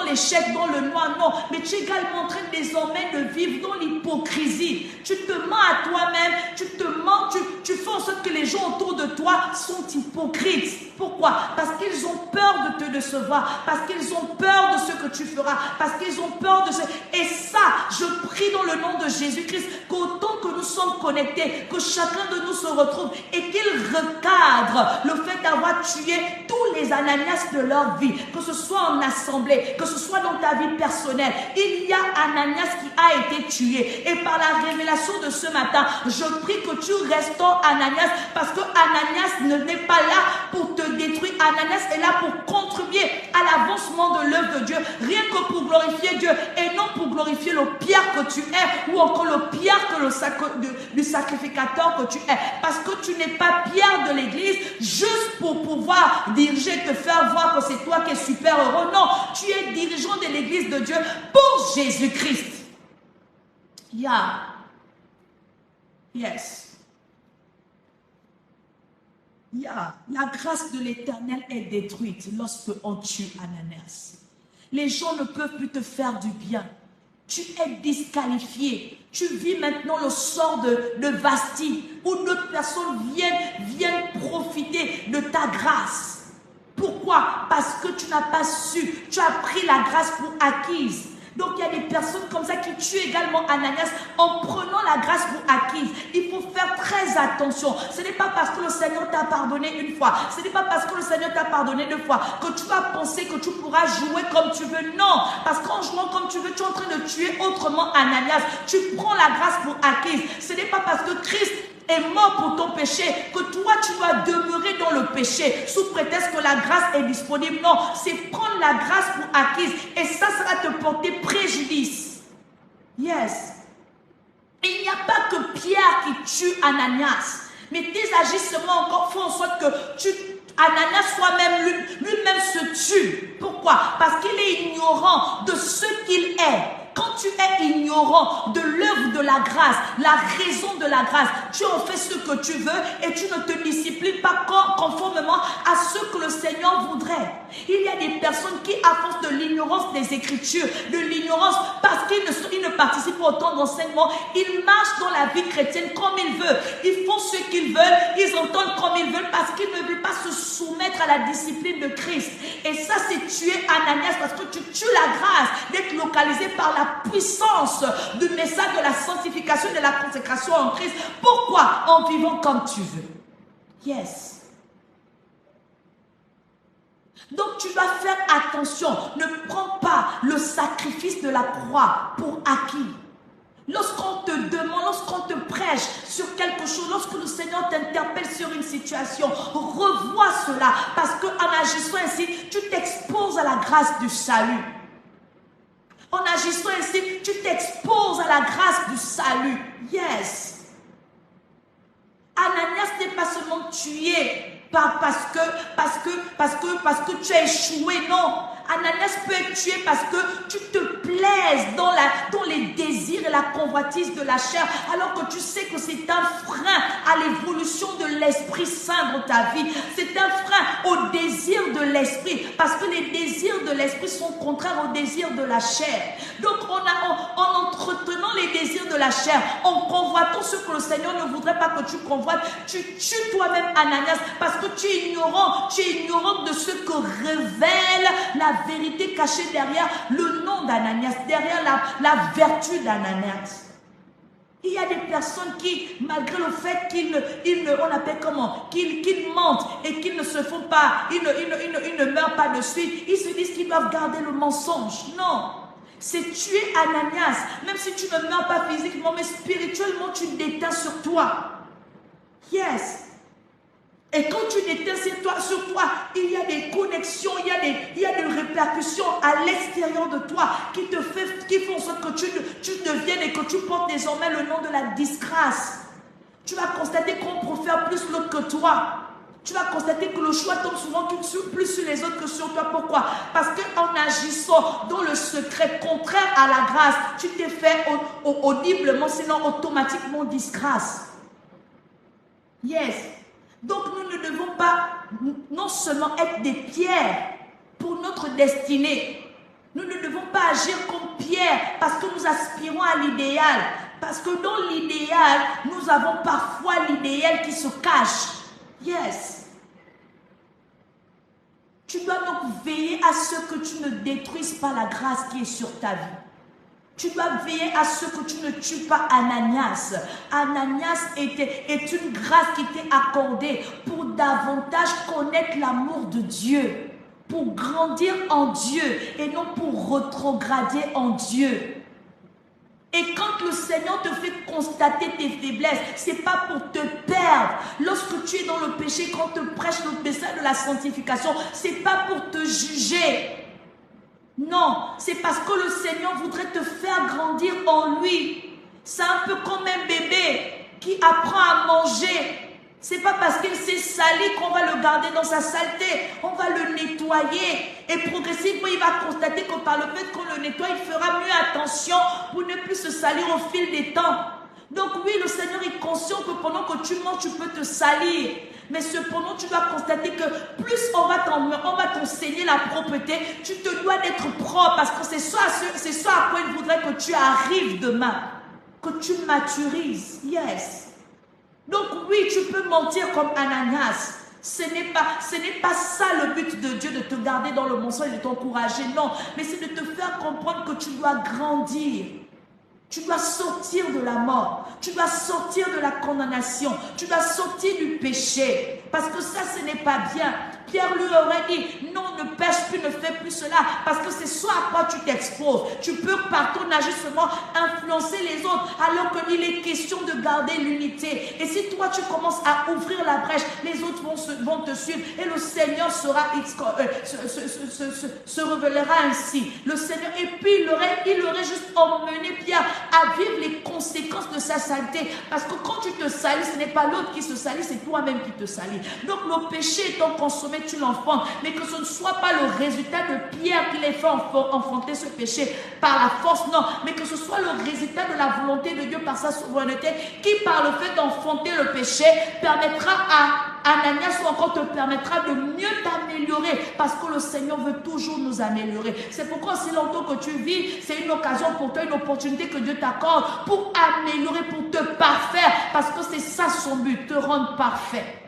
l'échec, dans le noir, non, mais tu es également en train désormais de vivre dans l'hypocrisie. Tu te mens à toi-même, tu te mens, tu fais en sorte que les gens autour de toi sont hypocrites. Pourquoi? Parce qu'ils ont peur de te décevoir, parce qu'ils ont peur de ce que tu feras, parce qu'ils ont peur de ce... Et ça, je prie dans le nom de Jésus-Christ qu'autant que nous sommes connectés, que chacun de nous se retrouve et qu'il recadre le fait d'avoir tué tous les Ananias de leur vie, que ce soit en assemblée, que ce soit dans ta vie personnelle. Il y a Ananias qui a été tué, et par la révélation de ce matin, je prie que tu restaures Ananias, parce que Ananias n'est pas là pour te détruire. Ananias est là pour contribuer à l'avancement de l'œuvre de Dieu, rien que pour glorifier Dieu et non pour glorifier le Pierre que tu es, ou encore le Pierre du sacrificateur que tu es. Parce que tu n'es pas Pierre de l'église juste pour pouvoir diriger diriger, te faire voir que c'est toi qui es super heureux. Non, tu es dirigeant de l'église de Dieu pour Jésus-Christ. Yeah. Yes. Yeah. La grâce de l'Éternel est détruite lorsque on tue Ananias. Les gens ne peuvent plus te faire du bien. Tu es disqualifié. Tu vis maintenant le sort de Vasti, où d'autres personnes viennent profiter de ta grâce. Pourquoi? Parce que tu n'as pas su. Tu as pris la grâce pour acquise. Donc il y a des personnes comme ça qui tuent également Ananias en prenant la grâce pour acquise. Il faut faire très attention. Ce n'est pas parce que le Seigneur t'a pardonné une fois, ce n'est pas parce que le Seigneur t'a pardonné deux fois que tu vas penser que tu pourras jouer comme tu veux. Non, parce qu'en jouant comme tu veux, tu es en train de tuer autrement Ananias. Tu prends la grâce pour acquise. Ce n'est pas parce que Christ est mort pour ton péché que toi tu dois demeurer dans le péché sous prétexte que la grâce est disponible. Non, c'est prendre la grâce pour acquise et ça va te porter préjudice. Yes. Il n'y a pas que Pierre qui tue Ananias, mais tes agissements encore font en sorte que Ananias lui-même se tue. Pourquoi? Parce qu'il est ignorant de ce qu'il est. Quand tu es ignorant de l'œuvre de la grâce, la raison de la grâce, tu en fais ce que tu veux et tu ne te disciplines pas conformément à ce que le Seigneur voudrait. Il y a des personnes qui, à force de l'ignorance des Écritures, de l'ignorance parce qu'ils ne participent pas au temps d'enseignement, ils marchent dans la vie chrétienne comme ils veulent. Ils font ce qu'ils veulent, ils entendent comme ils veulent parce qu'ils ne veulent pas se soumettre à la discipline de Christ. Et ça, c'est tuer Ananias parce que tu tues la grâce d'être localisé par la puissance du message de la sanctification et de la consécration en Christ. Pourquoi? En vivant comme tu veux. Yes. Donc tu dois faire attention. Ne prends pas le sacrifice de la croix pour acquis. Lorsqu'on te demande, lorsqu'on te prêche sur quelque chose, lorsque le Seigneur t'interpelle sur une situation, revois cela parce qu'en agissant ainsi, tu t'exposes à la grâce du salut. En agissant ainsi, tu t'exposes à la grâce du salut. Yes. Ananias n'est pas seulement tué parce que tu as échoué. Non. Ananias peut être tué parce que tu te plaises dans les désirs et la convoitise de la chair, alors que tu sais que c'est un frein à l'évolution de l'Esprit Saint dans ta vie. C'est un frein au désir de l'Esprit, parce que les désirs de l'Esprit sont contraires aux désirs de la chair. Donc en entretenant les désirs de la chair, en convoitant ce que le Seigneur ne voudrait pas que tu convoites, tu tues toi-même Ananias, parce que tu es ignorant de ce que révèle la vérité cachée derrière le nom d'Ananias, derrière la vertu d'Ananias. Il y a des personnes qui, malgré le fait qu'ils mentent et qu'ils ne se font pas, ils ne meurent pas de suite, ils se disent qu'ils doivent garder le mensonge. Non, c'est tuer Ananias, même si tu ne meurs pas physiquement, mais spirituellement tu déteins sur toi. Yes. Et quand tu déteins sur toi, il y a des connexions, il y a des répercussions à l'extérieur de toi qui font en sorte que tu deviennes et que tu portes désormais le nom de la disgrâce. Tu vas constater qu'on préfère plus l'autre que toi. Tu vas constater que le choix tombe souvent plus sur les autres que sur toi. Pourquoi? Parce qu'en agissant dans le secret contraire à la grâce, tu t'es fait audiblement, sinon automatiquement disgrâce. Yes. Donc nous ne devons pas non seulement être des pierres pour notre destinée. Nous ne devons pas agir comme Pierre parce que nous aspirons à l'idéal. Parce que dans l'idéal, nous avons parfois l'idéal qui se cache. Yes. Tu dois donc veiller à ce que tu ne détruises pas la grâce qui est sur ta vie. Tu dois veiller à ce que tu ne tues pas Ananias. Ananias est une grâce qui t'est accordée pour davantage connaître l'amour de Dieu, pour grandir en Dieu et non pour rétrograder en Dieu. Et quand le Seigneur te fait constater tes faiblesses, ce n'est pas pour te perdre. Lorsque tu es dans le péché, quand on te prêche le message de la sanctification, ce n'est pas pour te juger. Non, c'est parce que le Seigneur voudrait te faire grandir en lui. C'est un peu comme un bébé qui apprend à manger. C'est pas parce qu'il s'est sali qu'on va le garder dans sa saleté. On va le nettoyer. Et progressivement, il va constater que par le fait qu'on le nettoie, il fera mieux attention pour ne plus se salir au fil des temps. Donc oui, le Seigneur est conscient que pendant que tu manges, tu peux te salir. Mais cependant, tu dois constater que plus on va t'enseigner la propreté, tu te dois d'être propre parce que c'est ça à quoi il voudrait que tu arrives demain. Que tu maturises. Yes. Donc oui, tu peux mentir comme Ananias. Ce n'est pas ça le but de Dieu, de te garder dans le mensonge et de t'encourager. Non, mais c'est de te faire comprendre que tu dois grandir. Tu dois sortir de la mort. Tu dois sortir de la condamnation. Tu dois sortir du péché. Parce que ça, ce n'est pas bien. Pierre lui aurait dit, non, ne pêche plus, ne fais plus cela. Parce que c'est ça à quoi tu t'exposes. Tu peux par ton ajustement influencer les autres alors qu'il est question de garder l'unité. Et si toi, tu commences à ouvrir la brèche, les autres vont te suivre. Et le Seigneur se révélera ainsi. Le Seigneur, et puis il aurait juste emmené Pierre à vivre les conséquences de sa saleté. Parce que quand tu te salis, ce n'est pas l'autre qui se salit, c'est toi-même qui te salis. Donc le péché étant consommé, tu l'enfantes. Mais que ce ne soit pas le résultat de Pierre qui les fait enfanter ce péché par la force, non. Mais que ce soit le résultat de la volonté de Dieu par sa souveraineté qui, par le fait d'enfanter le péché, permettra à Ananias ou encore te permettra de mieux t'améliorer parce que le Seigneur veut toujours nous améliorer. C'est pourquoi si longtemps que tu vis, c'est une occasion pour toi, une opportunité que Dieu t'accorde pour améliorer, pour te parfaire parce que c'est ça son but, te rendre parfait.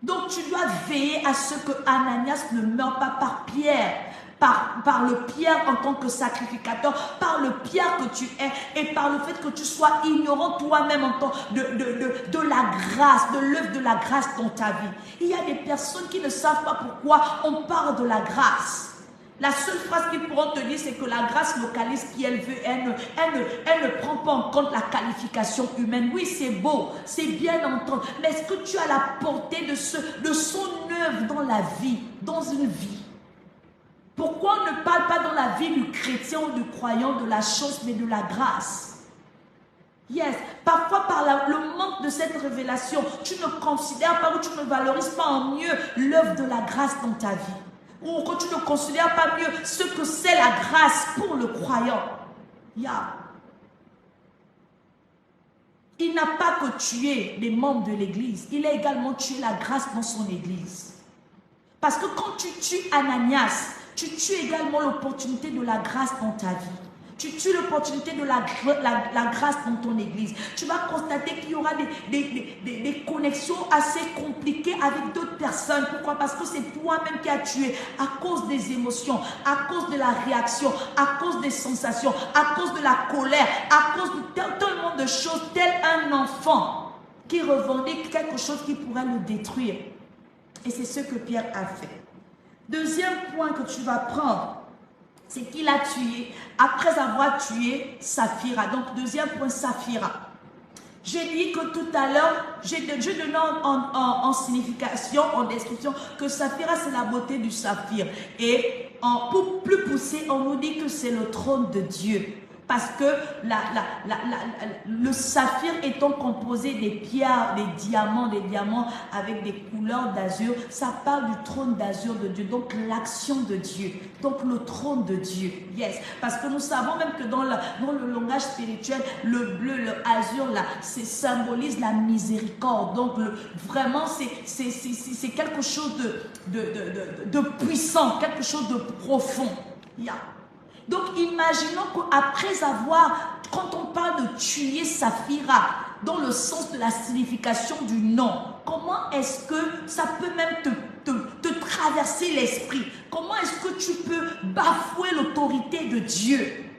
Donc tu dois veiller à ce que Ananias ne meure pas par Pierre. Par le Pierre en tant que sacrificateur, par le Pierre que tu es et par le fait que tu sois ignorant toi-même en tant de la grâce, de l'œuvre de la grâce dans ta vie. Il y a des personnes qui ne savent pas pourquoi on parle de la grâce. La seule phrase qu'ils pourront te dire, c'est que la grâce localise qui elle veut. Elle ne prend pas en compte la qualification humaine. Oui, c'est beau, c'est bien d'entendre. Mais est-ce que tu as la portée de son œuvre dans la vie, dans une vie? Pourquoi on ne parle pas dans la vie du chrétien ou du croyant de la chose, mais de la grâce? Yes, parfois par le manque de cette révélation, tu ne considères pas ou tu ne valorises pas en mieux l'œuvre de la grâce dans ta vie. Ou que tu ne considères pas mieux ce que c'est la grâce pour le croyant. Il n'a pas que tué les membres de l'église, il a également tué la grâce dans son église. Parce que quand tu tues Ananias, tu tues également l'opportunité de la grâce dans ta vie. Tu tues l'opportunité de la grâce dans ton église. Tu vas constater qu'il y aura des connexions assez compliquées avec d'autres personnes. Pourquoi? Parce que c'est toi-même qui as tué à cause des émotions, à cause de la réaction, à cause des sensations, à cause de la colère, à cause de tellement de choses, tel un enfant qui revendique quelque chose qui pourrait le détruire. Et c'est ce que Pierre a fait. Deuxième point que tu vas prendre, c'est qu'il a tué, après avoir tué Saphira. Donc, deuxième point, Saphira. J'ai dit que tout à l'heure, j'ai donné en signification, en description, que Saphira, c'est la beauté du saphir. Et pour plus pousser, on nous dit que c'est le trône de Dieu. Parce que le saphir étant composé des pierres, des diamants avec des couleurs d'azur, ça parle du trône d'azur de Dieu, donc l'action de Dieu, donc le trône de Dieu. Yes, parce que nous savons même que dans le langage spirituel, le bleu, le azur, là, symbolise la miséricorde. Donc vraiment, c'est quelque chose de puissant, quelque chose de profond. Donc, imaginons qu'après quand on parle de tuer Saphira, dans le sens de la signification du nom, comment est-ce que ça peut même te traverser l'esprit? Comment est-ce que tu peux bafouer l'autorité de Dieu?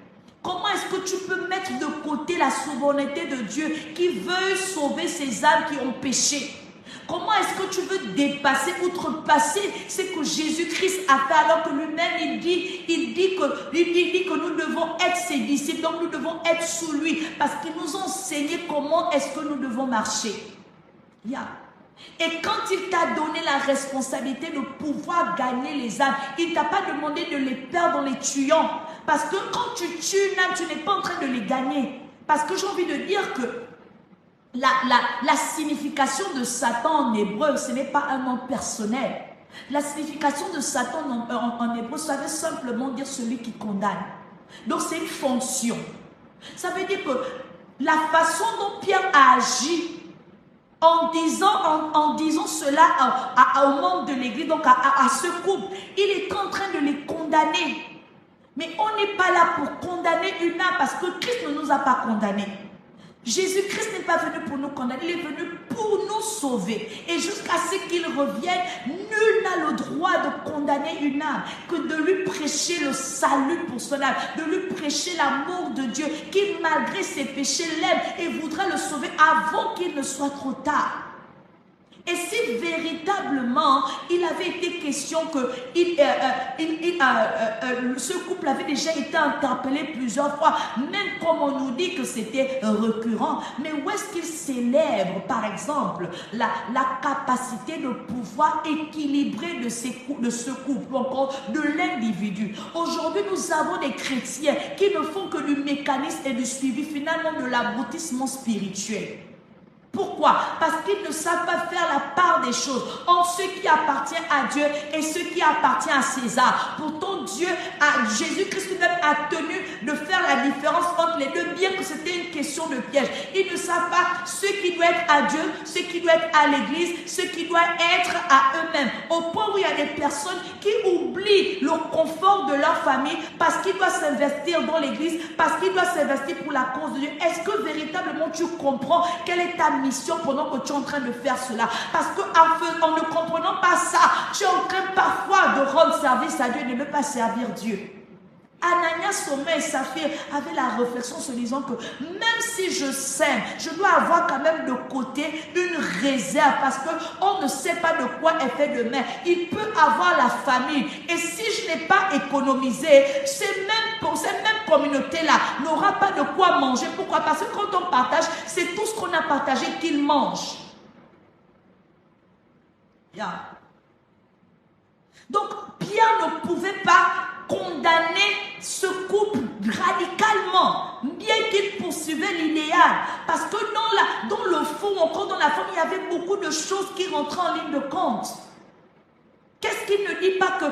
Comment est-ce que tu peux mettre de côté la souveraineté de Dieu qui veut sauver ces âmes qui ont péché? Comment est-ce que tu veux dépasser, outrepasser ce que Jésus-Christ a fait alors que lui-même il dit que nous devons être ses disciples, donc nous devons être sous lui parce qu'il nous a enseigné comment est-ce que nous devons marcher. Et quand il t'a donné la responsabilité de pouvoir gagner les âmes, il ne t'a pas demandé de les perdre en les tuant. Parce que quand tu tues une âme, tu n'es pas en train de les gagner. Parce que j'ai envie de dire que la signification de Satan en hébreu, ce n'est pas un nom personnel. La signification de Satan en hébreu, ça veut simplement dire celui qui condamne. Donc c'est une fonction. Ça veut dire que la façon dont Pierre a agi en disant cela aux membres de l'église, donc à ce couple, il est en train de les condamner. Mais on n'est pas là pour condamner une âme parce que Christ ne nous a pas condamnés. Jésus-Christ n'est pas venu pour nous condamner, il est venu pour nous sauver. Et jusqu'à ce qu'il revienne, nul n'a le droit de condamner une âme, que de lui prêcher le salut pour son âme, de lui prêcher l'amour de Dieu, qui malgré ses péchés l'aime et voudra le sauver avant qu'il ne soit trop tard. Et si véritablement il avait été question que ce couple avait déjà été interpellé plusieurs fois, même comme on nous dit que c'était récurrent, mais où est-ce qu'il célèbre par exemple la capacité de pouvoir équilibrer de ce couple, encore de l'individu? Aujourd'hui, nous avons des chrétiens qui ne font que du mécanisme et du suivi finalement de l'aboutissement spirituel. Pourquoi? Parce qu'ils ne savent pas faire la part des choses entre ce qui appartient à Dieu et ce qui appartient à César. Pourtant, Jésus-Christ lui-même a tenu de faire la différence entre les deux, bien que c'était une question de piège. Ils ne savent pas ce qui doit être à Dieu, ce qui doit être à l'Église, ce qui doit être à eux-mêmes. Au point où il y a des personnes qui oublient le confort de leur famille parce qu'ils doivent s'investir dans l'Église, parce qu'ils doivent s'investir pour la cause de Dieu. Est-ce que véritablement tu comprends quelle est ta mission pendant que tu es en train de faire cela? Parce qu'en ne comprenant pas ça, tu es en train parfois de rendre service à Dieu et de ne pas servir Dieu. Ananias, son mère et Saphir avaient la réflexion se disant que même si je sème, je dois avoir quand même de côté une réserve parce qu'on ne sait pas de quoi est fait demain. Il peut avoir la famine et si je n'ai pas économisé, cette même communauté-là n'aura pas de quoi manger. Pourquoi? Parce que quand on partage, c'est tout ce qu'on a partagé qu'ils mangent. Yeah. Donc Pierre ne pouvait pas condamner ce couple radicalement, bien qu'il poursuivait l'idéal, parce que dans le fond, encore dans la forme, il y avait beaucoup de choses qui rentraient en ligne de compte. Qu'est-ce qu'il ne dit pas que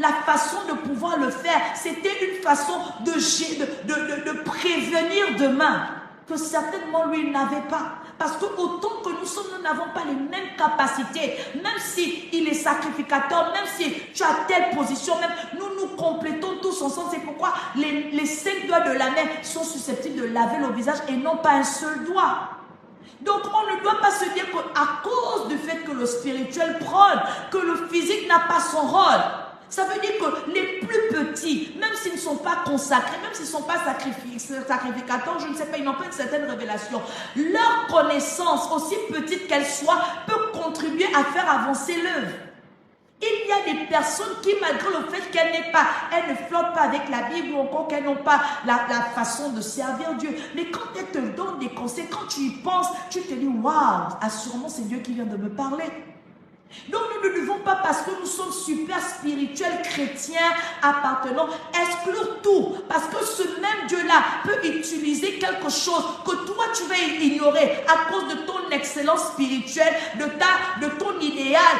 la façon de pouvoir le faire, c'était une façon de prévenir demain, que certainement lui n'avait pas. Parce que autant que nous sommes, nous n'avons pas les mêmes capacités. Même si il est sacrificateur, même si tu as telle position, même nous nous complétons tous ensemble. C'est pourquoi les 5 doigts de la main sont susceptibles de laver le visage et non pas un seul doigt. Donc on ne doit pas se dire qu'à cause du fait que le spirituel prône, que le physique n'a pas son rôle. Ça veut dire que les plus petits, même s'ils ne sont pas consacrés, même s'ils ne sont pas sacrificateurs, je ne sais pas, ils n'ont pas une certaine révélation, leur connaissance, aussi petite qu'elle soit, peut contribuer à faire avancer l'œuvre. Il y a des personnes qui, malgré le fait qu'elles ne flottent pas avec la Bible ou encore qu'elles n'ont pas la façon de servir Dieu, mais quand elles te donnent des conseils, quand tu y penses, tu te dis, waouh, assurément c'est Dieu qui vient de me parler. Donc nous ne devons pas, parce que nous sommes super spirituels chrétiens appartenant, exclure tout. Parce que ce même Dieu-là peut utiliser quelque chose que toi tu vas ignorer à cause de ton excellence spirituelle, de ton idéal.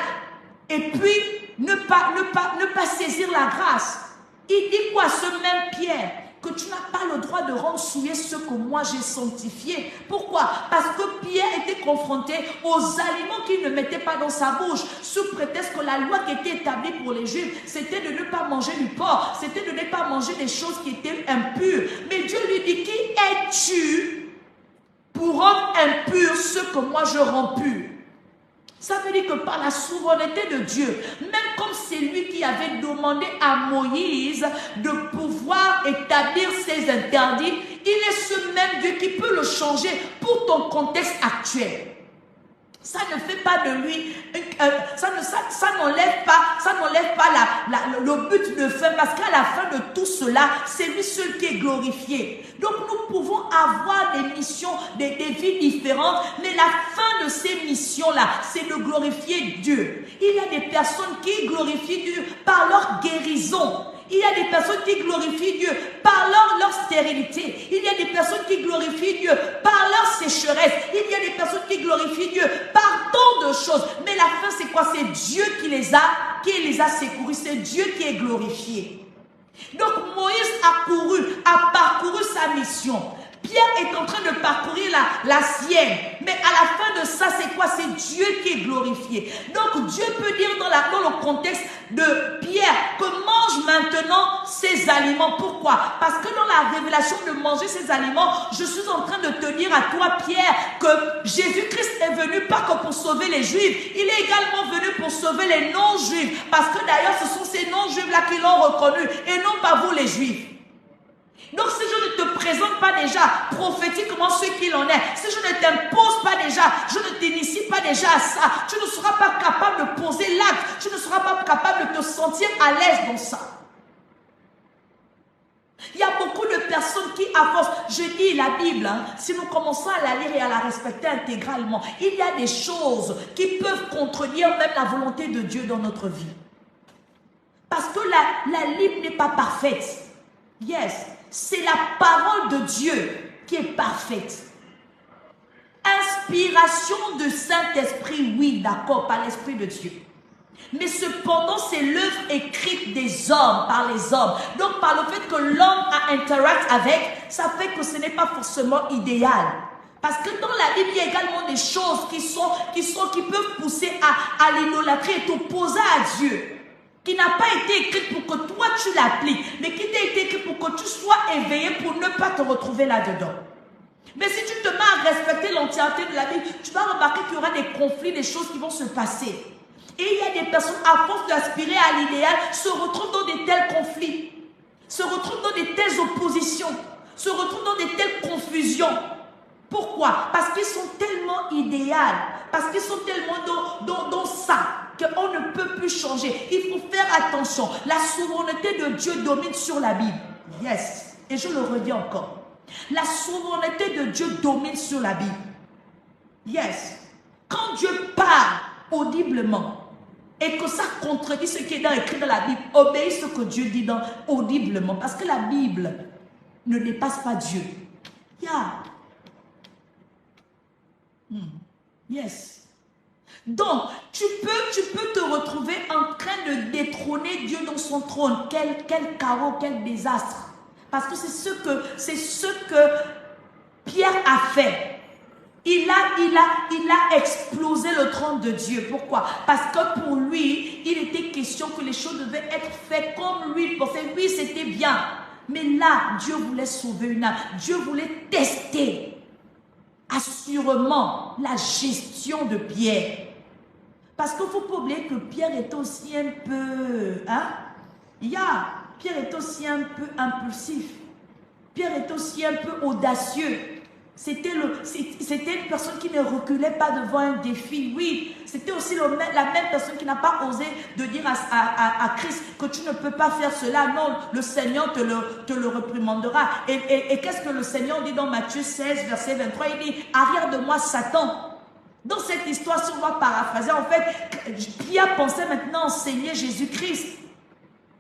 Et puis ne pas saisir la grâce. Il dit quoi, ce même Pierre? Que tu n'as pas le droit de rendre souillé ce que moi j'ai sanctifié. Pourquoi? Parce que Pierre était confronté aux aliments qu'il ne mettait pas dans sa bouche, sous prétexte que la loi qui était établie pour les Juifs, c'était de ne pas manger du porc, c'était de ne pas manger des choses qui étaient impures. Mais Dieu lui dit, qui es-tu pour rendre impur ce que moi je rends pur? Ça veut dire que par la souveraineté de Dieu, même comme c'est lui qui avait demandé à Moïse de pouvoir établir ses interdits, il est ce même Dieu qui peut le changer pour ton contexte actuel. Ça ne fait pas de lui, ça n'enlève pas le but de fin, parce qu'à la fin de tout cela, c'est lui seul qui est glorifié. Donc nous pouvons avoir des missions, des vies différentes, mais la fin de ces missions-là, c'est de glorifier Dieu. Il y a des personnes qui glorifient Dieu par leur guérison. Il y a des personnes qui glorifient Dieu par leur stérilité. Il y a des personnes qui glorifient Dieu par leur sécheresse. Il y a des personnes qui glorifient Dieu par tant de choses. Mais la fin, c'est quoi? C'est Dieu qui les a secourus. C'est Dieu qui est glorifié. Donc Moïse a parcouru sa mission. Pierre est en train de parcourir la sienne. Mais à la fin de ça, c'est quoi? C'est Dieu qui est glorifié. Donc Dieu peut dire dans le contexte de Pierre que mange maintenant ces aliments. Pourquoi? Parce que dans la révélation de manger ces aliments, je suis en train de te dire à toi, Pierre, que Jésus-Christ est venu pas que pour sauver les Juifs. Il est également venu pour sauver les non-Juifs. Parce que d'ailleurs, ce sont ces non-Juifs-là qui l'ont reconnu et non pas vous les Juifs. Donc si je ne te présente pas déjà prophétiquement ce qu'il en est, si je ne t'impose pas déjà, je ne t'initie pas déjà à ça, tu ne seras pas capable de poser l'acte, tu ne seras pas capable de te sentir à l'aise dans ça. Il y a beaucoup de personnes qui, à force, je dis la Bible, si nous commençons à la lire et à la respecter intégralement, il y a des choses qui peuvent contredire même la volonté de Dieu dans notre vie. Parce que la Bible n'est pas parfaite. Yes. C'est la parole de Dieu qui est parfaite. Inspiration de Saint-Esprit, oui, d'accord, par l'Esprit de Dieu. Mais cependant, c'est l'œuvre écrite des hommes, par les hommes. Donc, par le fait que l'homme a interacté avec, ça fait que ce n'est pas forcément idéal. Parce que dans la Bible, il y a également des choses qui peuvent pousser à l'idolâtrie et t'opposer à Dieu. Qui n'a pas été écrite pour que toi tu l'appliques, mais qui t'a été écrite pour que tu sois éveillé pour ne pas te retrouver là-dedans. Mais si tu te mets à respecter l'entièreté de la Bible, tu vas remarquer qu'il y aura des conflits, des choses qui vont se passer. Et il y a des personnes, à force d'aspirer à l'idéal, se retrouvent dans de tels conflits, se retrouvent dans de telles oppositions, se retrouvent dans de telles confusions. Pourquoi? Parce qu'ils sont tellement idéaux, parce qu'ils sont tellement dans ça, qu'on ne peut plus changer. Il faut faire attention. La souveraineté de Dieu domine sur la Bible. Yes. Et je le redis encore. La souveraineté de Dieu domine sur la Bible. Yes. Quand Dieu parle audiblement et que ça contredit ce qui est écrit dans la Bible, obéis ce que Dieu dit audiblement. Parce que la Bible ne dépasse pas Dieu. Yeah. Yes. Donc, tu peux te retrouver en train de détrôner Dieu dans son trône. Quel chaos, quel désastre. Parce que c'est ce que Pierre a fait. Il a explosé le trône de Dieu. Pourquoi? Parce que pour lui, il était question que les choses devaient être faites comme lui pensait. Oui, c'était bien. Mais là, Dieu voulait sauver une âme. Dieu voulait tester assurément la gestion de Pierre. Parce qu'il ne faut pas oublier que Pierre est aussi un peu... Pierre est aussi un peu impulsif. Pierre est aussi un peu audacieux. C'était une personne qui ne reculait pas devant un défi. Oui, c'était aussi la même personne qui n'a pas osé de dire à Christ que tu ne peux pas faire cela. Non, le Seigneur te le réprimandera. Et qu'est-ce que le Seigneur dit dans Matthieu 16, verset 23? Il dit, arrière de moi, Satan. Dans cette histoire, si on va paraphraser, en fait, Pierre pensait maintenant enseigner Jésus-Christ.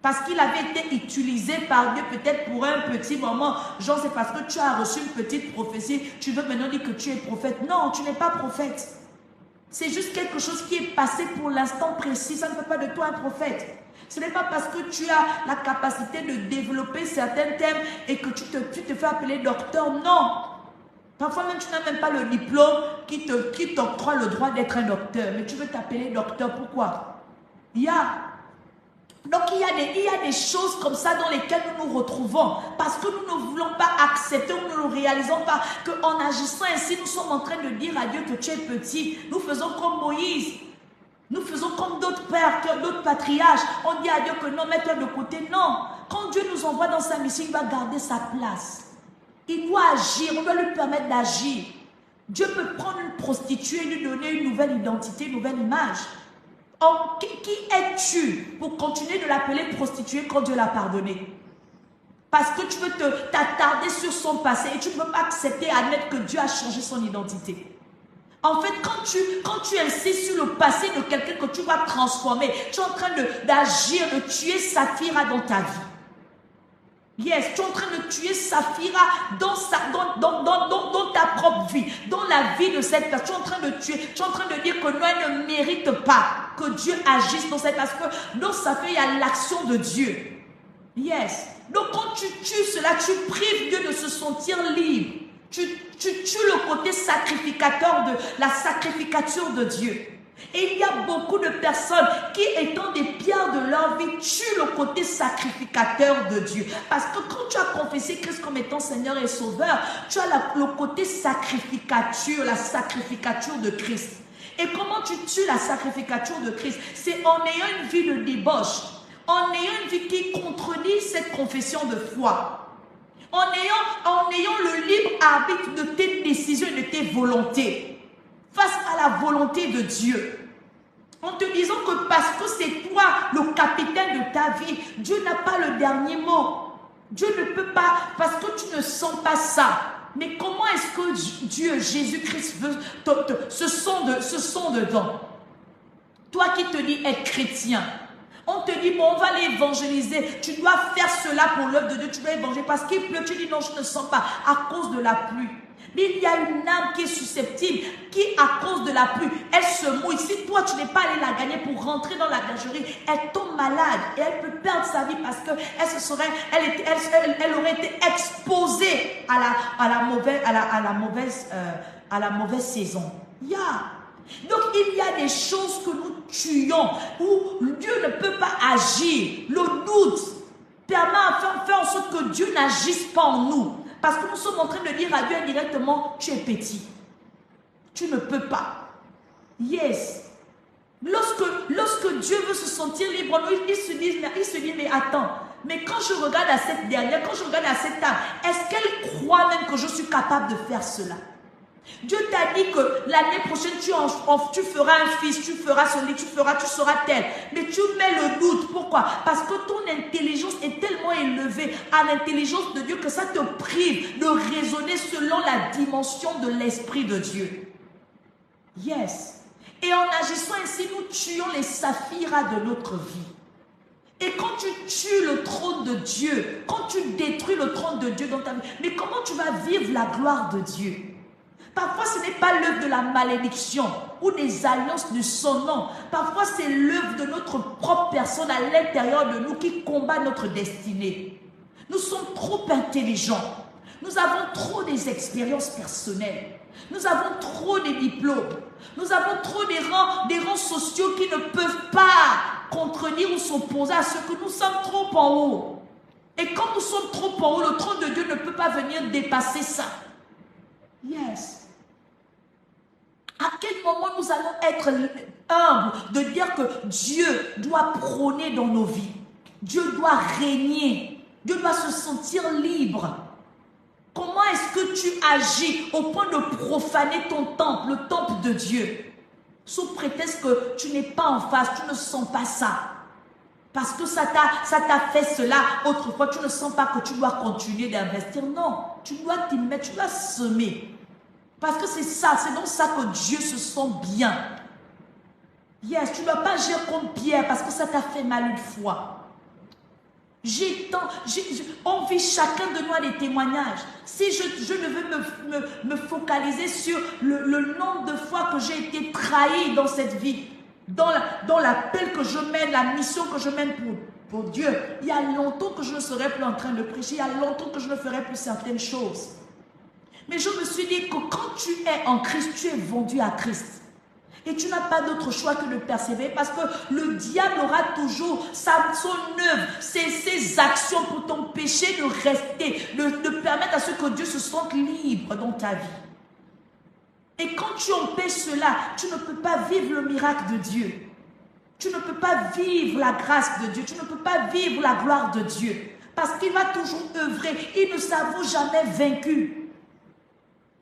Parce qu'il avait été utilisé par Dieu peut-être pour un petit moment. Genre, c'est parce que tu as reçu une petite prophétie, tu veux maintenant dire que tu es prophète. Non, tu n'es pas prophète. C'est juste quelque chose qui est passé pour l'instant précis. Ça ne fait pas de toi un prophète. Ce n'est pas parce que tu as la capacité de développer certains thèmes et que tu te fais appeler docteur. Non. Parfois même, tu n'as même pas le diplôme qui t'octroie le droit d'être un docteur. Mais tu veux t'appeler docteur. Pourquoi? Donc, il y a des choses comme ça dans lesquelles nous nous retrouvons. Parce que nous ne voulons pas accepter, nous ne réalisons pas qu'en agissant ainsi, nous sommes en train de dire à Dieu que tu es petit. Nous faisons comme Moïse. Nous faisons comme d'autres pères, d'autres patriarches. On dit à Dieu que non, mets-toi de côté. Non. Quand Dieu nous envoie dans sa mission, il va garder sa place. Il doit agir, on doit lui permettre d'agir. Dieu peut prendre une prostituée et lui donner une nouvelle identité, une nouvelle image. Or, qui es-tu pour continuer de l'appeler prostituée quand Dieu l'a pardonné? Parce que tu veux t'attarder sur son passé et tu ne peux pas accepter, admettre que Dieu a changé son identité. En fait, quand tu insistes sur le passé de quelqu'un que tu vas transformer, tu es en train d'agir, de tuer Saphira dans ta vie. Yes, tu es en train de tuer Saphira dans ta propre vie, dans la vie de cette personne. Tu es en train de tuer, tu es en train de dire que non, elle ne mérite pas que Dieu agisse dans cette personne. Parce que dans Saphira, il y a l'action de Dieu. Yes. Donc quand tu tues cela, tu prives Dieu de se sentir libre. Tu tues le côté sacrificateur de la sacrificature de Dieu. Et il y a beaucoup de personnes qui, étant des pierres de leur vie, tuent le côté sacrificateur de Dieu. Parce que quand tu as confessé Christ comme étant Seigneur et Sauveur, tu as le côté sacrificature, la sacrificature de Christ. Et comment tu tues la sacrificature de Christ? C'est en ayant une vie de débauche, en ayant une vie qui contredit cette confession de foi, en ayant le libre arbitre de tes décisions et de tes volontés face à la volonté de Dieu. En te disant que parce que c'est toi le capitaine de ta vie, Dieu n'a pas le dernier mot. Dieu ne peut pas, parce que tu ne sens pas ça. Mais comment est-ce que Dieu, Jésus-Christ, veut se sent dedans? Toi qui te dis être chrétien, on te dit, bon, on va aller évangéliser. Tu dois faire cela pour l'œuvre de Dieu. Tu dois évangéliser parce qu'il pleut. Tu dis, non, je ne sens pas à cause de la pluie. Mais il y a une âme qui est susceptible, qui à cause de la pluie, elle se mouille. Si toi tu n'es pas allé la gagner pour rentrer dans la bergerie, elle tombe malade et elle peut perdre sa vie parce qu'elle aurait été exposée à la mauvaise saison. Yeah. Donc il y a des choses que nous tuons où Dieu ne peut pas agir. Le doute permet à faire en sorte que Dieu n'agisse pas en nous. Parce que nous sommes en train de dire à Dieu indirectement, tu es petit. Tu ne peux pas. Yes. Lorsque Dieu veut se sentir libre, il se dit, mais attends, mais quand je regarde à cette dernière, quand je regarde à cette âme, est-ce qu'elle croit même que je suis capable de faire cela? Dieu t'a dit que l'année prochaine, tu feras un fils, tu feras celui, tu seras tel. Mais tu mets le doute. Pourquoi? Parce que ton intelligence est tellement élevée à l'intelligence de Dieu que ça te prive de raisonner selon la dimension de l'Esprit de Dieu. Yes. Et en agissant ainsi, nous tuons les saphiras de notre vie. Et quand tu tues le trône de Dieu, quand tu détruis le trône de Dieu dans ta vie, mais comment tu vas vivre la gloire de Dieu? Parfois, ce n'est pas l'œuvre de la malédiction ou des alliances de son nom. Parfois, c'est l'œuvre de notre propre personne à l'intérieur de nous qui combat notre destinée. Nous sommes trop intelligents. Nous avons trop des expériences personnelles. Nous avons trop des diplômes. Nous avons trop des rangs sociaux qui ne peuvent pas contredire ou s'opposer à ce que nous sommes trop en haut. Et quand nous sommes trop en haut, le trône de Dieu ne peut pas venir dépasser ça. Yes. À quel moment nous allons être humbles de dire que Dieu doit prôner dans nos vies? Dieu doit régner. Dieu doit se sentir libre. Comment est-ce que tu agis au point de profaner ton temple, le temple de Dieu, sous prétexte que tu n'es pas en face, tu ne sens pas ça? Parce que ça t'a fait cela autrefois, tu ne sens pas que tu dois continuer d'investir. Non, tu dois t'y mettre, tu dois semer. Parce que c'est ça, c'est dans ça que Dieu se sent bien. Yes, tu ne dois pas agir comme Pierre parce que ça t'a fait mal une fois. On vit chacun de nous à des témoignages. Si je ne veux me focaliser sur le nombre de fois que j'ai été trahi dans cette vie, dans l'appel que je mène, la mission que je mène pour Dieu, il y a longtemps que je ne serai plus en train de prêcher, il y a longtemps que je ne ferai plus certaines choses. Mais je me suis dit que quand tu es en Christ, tu es vendu à Christ. Et tu n'as pas d'autre choix que de persévérer parce que le diable aura toujours son œuvre, ses actions pour t'empêcher de rester, de permettre à ce que Dieu se sente libre dans ta vie. Et quand tu empêches cela, tu ne peux pas vivre le miracle de Dieu. Tu ne peux pas vivre la grâce de Dieu. Tu ne peux pas vivre la gloire de Dieu. Parce qu'il va toujours œuvrer. Il ne s'avoue jamais vaincu.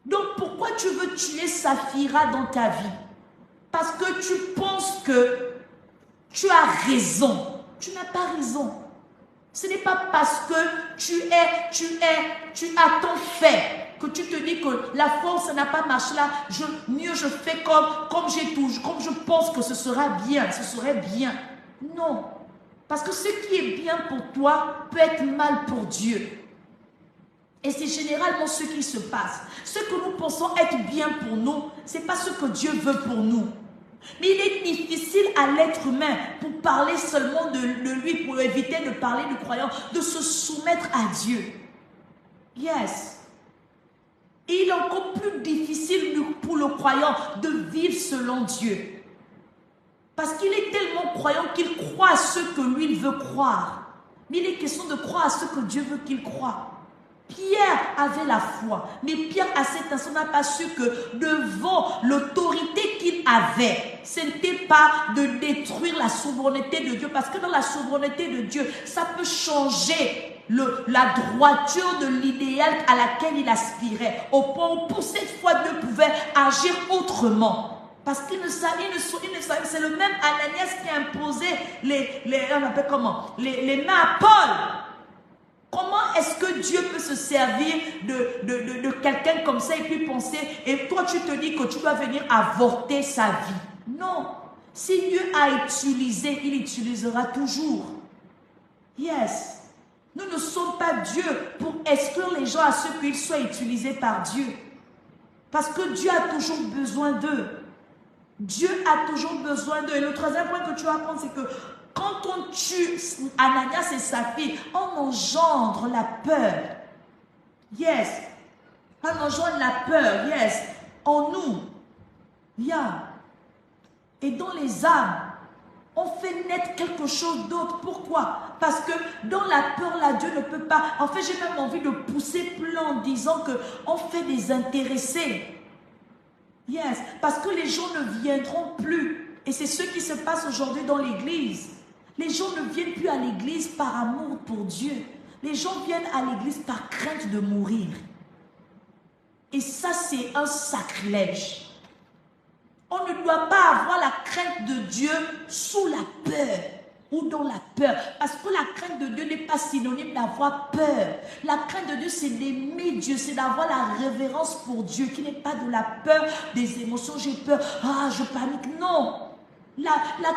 Donc pourquoi tu veux tuer Saphira dans ta vie? Parce que tu penses que tu as raison. Tu n'as pas raison. Ce n'est pas parce que tu as ton fait que tu te dis que la force ça n'a pas marché là. Mieux je fais comme je pense que ce sera bien. Ce serait bien. Non. Parce que ce qui est bien pour toi peut être mal pour Dieu. Et c'est généralement ce qui se passe. Ce que nous pensons être bien pour nous, ce n'est pas ce que Dieu veut pour nous. Mais il est difficile à l'être humain, pour parler seulement de lui, pour éviter de parler du croyant, de se soumettre à Dieu. Yes. Et il est encore plus difficile pour le croyant de vivre selon Dieu. Parce qu'il est tellement croyant qu'il croit à ce que lui il veut croire. Mais il est question de croire à ce que Dieu veut qu'il croie. Pierre avait la foi, mais Pierre à cet instant n'a pas su que devant l'autorité qu'il avait, ce n'était pas de détruire la souveraineté de Dieu, parce que dans la souveraineté de Dieu, ça peut changer la droiture de l'idéal à laquelle il aspirait, au point où pour cette fois Dieu pouvait agir autrement. Parce qu'il ne savait, c'est le même Ananias qui a imposé les mains à Paul. Comment est-ce que Dieu peut se servir de quelqu'un comme ça et puis penser, et toi tu te dis que tu dois venir avorter sa vie? Non. Si Dieu a utilisé, il utilisera toujours. Yes. Nous ne sommes pas Dieu pour exclure les gens à ce qu'ils soient utilisés par Dieu. Parce que Dieu a toujours besoin d'eux. Dieu a toujours besoin d'eux. Et le troisième point que tu vas apprendre, c'est que quand on tue Ananias et sa fille, on engendre la peur. Yes. On engendre la peur. Yes. En nous. Yeah. Et dans les âmes, on fait naître quelque chose d'autre. Pourquoi? Parce que dans la peur, là, Dieu ne peut pas. En fait, j'ai même envie de pousser plus loin en disant qu'on fait des intéressés. Yes. Parce que les gens ne viendront plus. Et c'est ce qui se passe aujourd'hui dans l'église. Les gens ne viennent plus à l'église par amour pour Dieu. Les gens viennent à l'église par crainte de mourir. Et ça, c'est un sacrilège. On ne doit pas avoir la crainte de Dieu sous la peur ou dans la peur. Parce que la crainte de Dieu n'est pas synonyme d'avoir peur. La crainte de Dieu, c'est d'aimer Dieu, c'est d'avoir la révérence pour Dieu, qui n'est pas de la peur, des émotions. J'ai peur, je panique. Non. La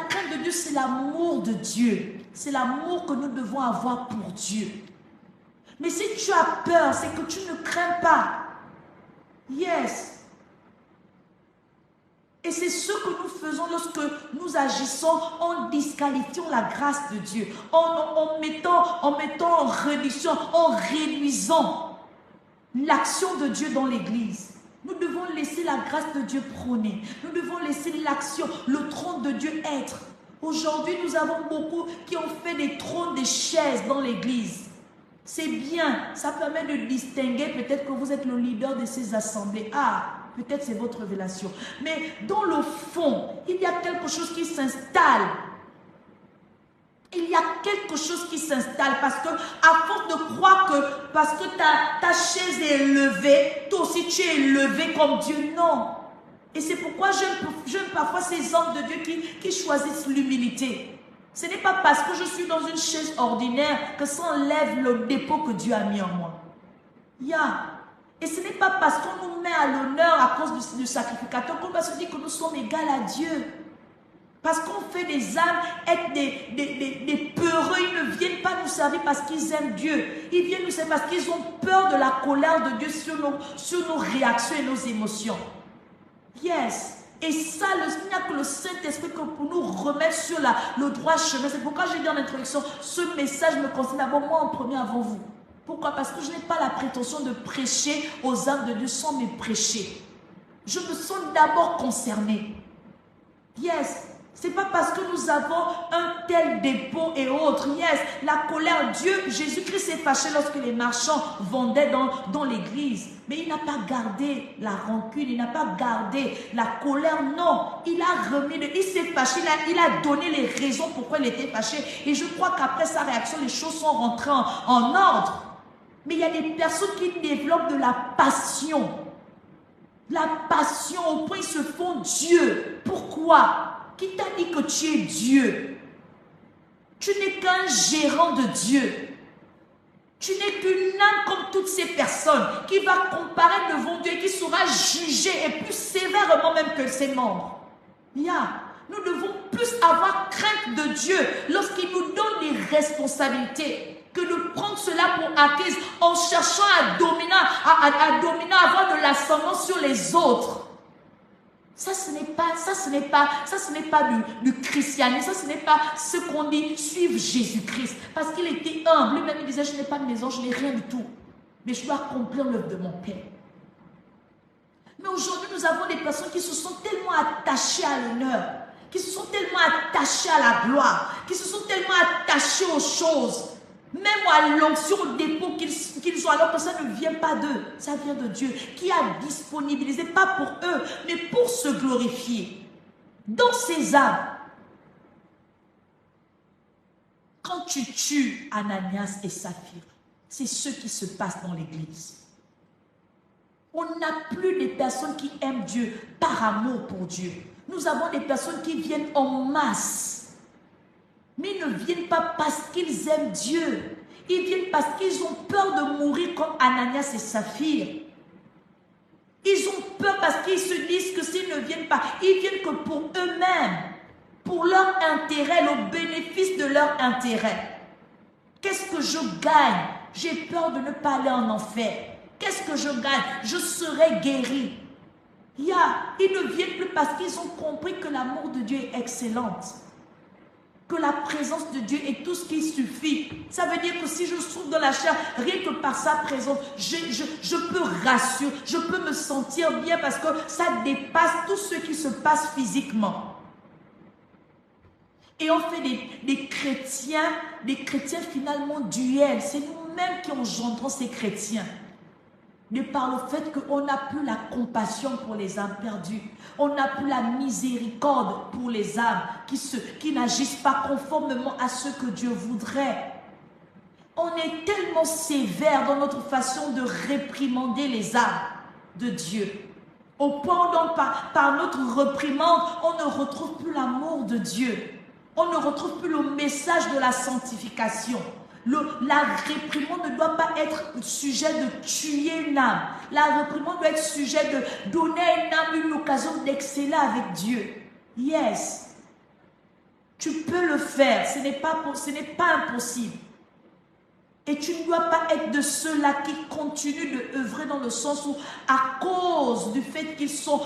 crainte de Dieu, c'est l'amour de Dieu. C'est l'amour que nous devons avoir pour Dieu. Mais si tu as peur, c'est que tu ne crains pas. Yes. Et c'est ce que nous faisons lorsque nous agissons en disqualifiant la grâce de Dieu, en mettant en réduction, en réduisant l'action de Dieu dans l'église. Nous devons laisser la grâce de Dieu prôner. Nous devons laisser l'action, le trône de Dieu être. Aujourd'hui, nous avons beaucoup qui ont fait des trônes, des chaises dans l'église. C'est bien, ça permet de distinguer, peut-être que vous êtes le leader de ces assemblées. Peut-être c'est votre révélation. Mais dans le fond, il y a quelque chose qui s'installe. Il y a quelque chose qui s'installe parce que, à force de croire que parce que ta chaise est élevée, toi aussi tu es élevé comme Dieu, non. Et c'est pourquoi j'aime parfois ces hommes de Dieu qui choisissent l'humilité. Ce n'est pas parce que je suis dans une chaise ordinaire que ça enlève le dépôt que Dieu a mis en moi. Et ce n'est pas parce qu'on nous met à l'honneur à cause du sacrificateur qu'on va se dire que nous sommes égaux à Dieu. Parce qu'on fait des âmes être des peureux, ils ne viennent pas nous servir parce qu'ils aiment Dieu. Ils viennent nous servir parce qu'ils ont peur de la colère de Dieu sur nos réactions et nos émotions. Yes. Et ça, il n'y a que le Saint-Esprit pour nous remettre sur le droit chemin. C'est pourquoi j'ai dit en introduction, ce message me concerne d'abord moi en premier avant vous. Pourquoi? Parce que je n'ai pas la prétention de prêcher aux âmes de Dieu sans me prêcher. Je me sens d'abord concernée. Yes. C'est pas parce que nous avons un tel dépôt et autres. Yes. La colère, Dieu, Jésus-Christ s'est fâché lorsque les marchands vendaient dans l'église. Mais il n'a pas gardé la rancune, il n'a pas gardé la colère. Non. Il a remis, il s'est fâché, il a donné les raisons pourquoi il était fâché. Et je crois qu'après sa réaction, les choses sont rentrées en ordre. Mais il y a des personnes qui développent de la passion. La passion au point où ils se font Dieu. Pourquoi? Qui t'a dit que tu es Dieu? Tu n'es qu'un gérant de Dieu. Tu n'es qu'une âme comme toutes ces personnes qui va comparaître devant Dieu et qui sera jugée et plus sévèrement même que ses membres. Nous devons plus avoir crainte de Dieu lorsqu'il nous donne des responsabilité que de prendre cela pour acquise en cherchant à dominer, avoir de l'ascendance sur les autres. Ça, ce n'est pas du christianisme, ça, ce n'est pas ce qu'on dit suivre Jésus-Christ. Parce qu'il était humble, lui-même il disait, je n'ai pas de maison, je n'ai rien du tout. Mais je dois accomplir l'œuvre de mon Père. Mais aujourd'hui, nous avons des personnes qui se sont tellement attachées à l'honneur, qui se sont tellement attachées à la gloire, qui se sont tellement attachées aux choses, même à l'onction, au dépôt qu'ils ont, alors que ça ne vient pas d'eux, ça vient de Dieu, qui a disponibilisé, pas pour eux, mais pour se glorifier. Dans ces âmes, quand tu tues Ananias et Saphir, c'est ce qui se passe dans l'église. On n'a plus des personnes qui aiment Dieu par amour pour Dieu. Nous avons des personnes qui viennent en masse. Mais ils ne viennent pas parce qu'ils aiment Dieu. Ils viennent parce qu'ils ont peur de mourir comme Ananias et Saphir. Ils ont peur parce qu'ils se disent que s'ils ne viennent pas, ils viennent que pour eux-mêmes, pour leur intérêt, le bénéfice de leur intérêt. Qu'est-ce que je gagne? J'ai peur de ne pas aller en enfer. Qu'est-ce que je gagne? Je serai guéri. Ils ne viennent plus parce qu'ils ont compris que l'amour de Dieu est excellente. Que la présence de Dieu est tout ce qui suffit. Ça veut dire que si je souffre dans la chair, rien que par sa présence, je peux rassurer, je peux me sentir bien parce que ça dépasse tout ce qui se passe physiquement. Et on fait des chrétiens finalement duels. C'est nous-mêmes qui engendrons ces chrétiens. De par le fait qu'on n'a plus la compassion pour les âmes perdues. On n'a plus la miséricorde pour les âmes qui n'agissent pas conformément à ce que Dieu voudrait. On est tellement sévère dans notre façon de réprimander les âmes de Dieu. Au point où par notre réprimande, on ne retrouve plus l'amour de Dieu. On ne retrouve plus le message de la sanctification. La réprimande ne doit pas être sujet de tuer une âme. La réprimande doit être sujet de donner à une âme une occasion d'exceller avec Dieu. Yes. Tu peux le faire. Ce n'est pas impossible. Et tu ne dois pas être de ceux-là qui continuent de œuvrer dans le sens où, à cause du fait qu'ils sont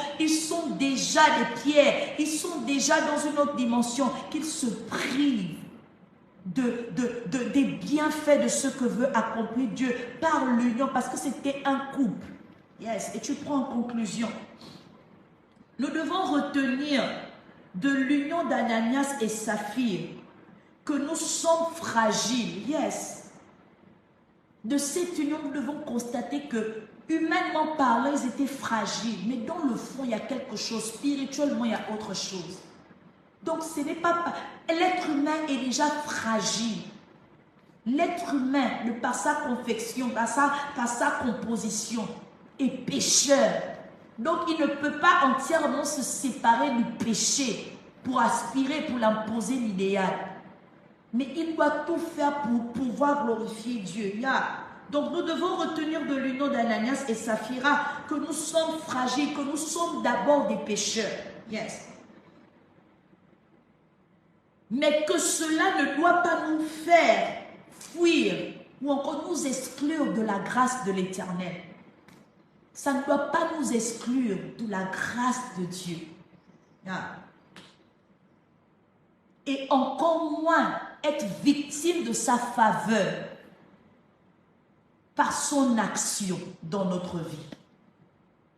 déjà des pierres, ils sont déjà dans une autre dimension, qu'ils se privent des bienfaits de ce que veut accomplir Dieu par l'union, parce que c'était un couple. Yes, et tu prends en conclusion. Nous devons retenir de l'union d'Ananias et Saphir que nous sommes fragiles. Yes. De cette union, nous devons constater que, humainement parlant, ils étaient fragiles. Mais dans le fond, il y a quelque chose. Spirituellement, il y a autre chose. Donc, ce n'est pas... L'être humain est déjà fragile. L'être humain, par sa confection, par sa composition, est pécheur. Donc, il ne peut pas entièrement se séparer du péché pour aspirer, pour l'imposer l'idéal. Mais il doit tout faire pour pouvoir glorifier Dieu. Donc, nous devons retenir de l'union d'Ananias et Saphira que nous sommes fragiles, que nous sommes d'abord des pécheurs. Yes. Mais que cela ne doit pas nous faire fuir ou encore nous exclure de la grâce de l'Éternel. Ça ne doit pas nous exclure de la grâce de Dieu. Et encore moins être victime de sa faveur par son action dans notre vie.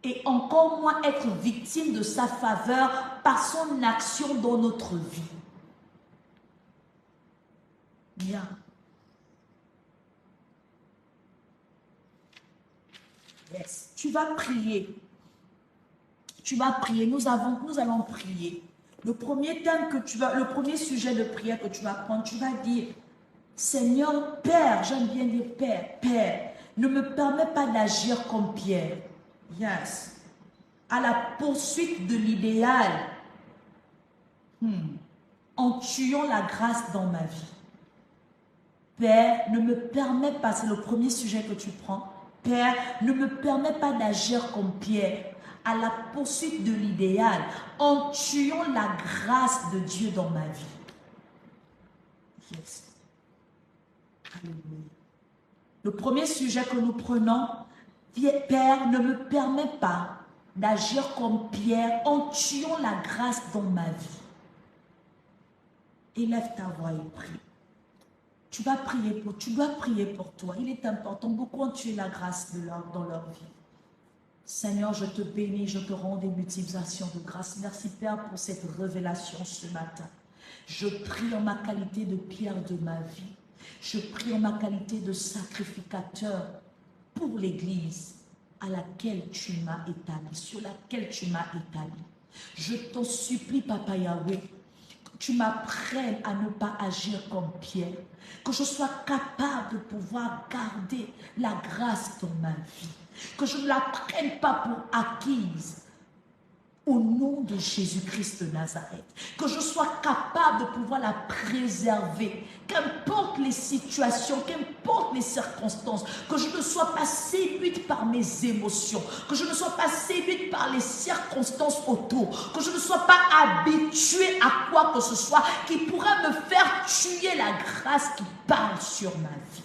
Et encore moins être victime de sa faveur par son action dans notre vie. Bien. Yes. Tu vas prier. Tu vas prier. Nous allons prier. Le premier sujet de prière que tu vas prendre, tu vas dire, Seigneur, Père, j'aime bien dire Père, ne me permets pas d'agir comme Pierre. Yes. À la poursuite de l'idéal, en tuant la grâce dans ma vie. Père, ne me permets pas, c'est le premier sujet que tu prends. Père, ne me permets pas d'agir comme Pierre, à la poursuite de l'idéal, en tuant la grâce de Dieu dans ma vie. Yes. Alléluia. Le premier sujet que nous prenons, Père, ne me permets pas d'agir comme Pierre en tuant la grâce dans ma vie. Élève ta voix et prie. Tu dois prier pour toi. Il est important. Beaucoup ont tué la grâce dans leur vie. Seigneur, je te bénis, je te rends des multiplications de grâce. Merci Père pour cette révélation ce matin. Je prie en ma qualité de Pierre de ma vie. Je prie en ma qualité de sacrificateur pour l'Église à laquelle tu m'as établi, sur laquelle tu m'as établi. Je t'en supplie, Papa Yahweh, que tu m'apprennes à ne pas agir comme Pierre, que je sois capable de pouvoir garder la grâce dans ma vie, que je ne la prenne pas pour acquise, au nom de Jésus-Christ de Nazareth, que je sois capable de pouvoir la préserver, qu'importe les situations, qu'importe les circonstances, que je ne sois pas séduite par mes émotions, que je ne sois pas séduite par les circonstances autour, que je ne sois pas habituée à quoi que ce soit qui pourra me faire tuer la grâce qui parle sur ma vie.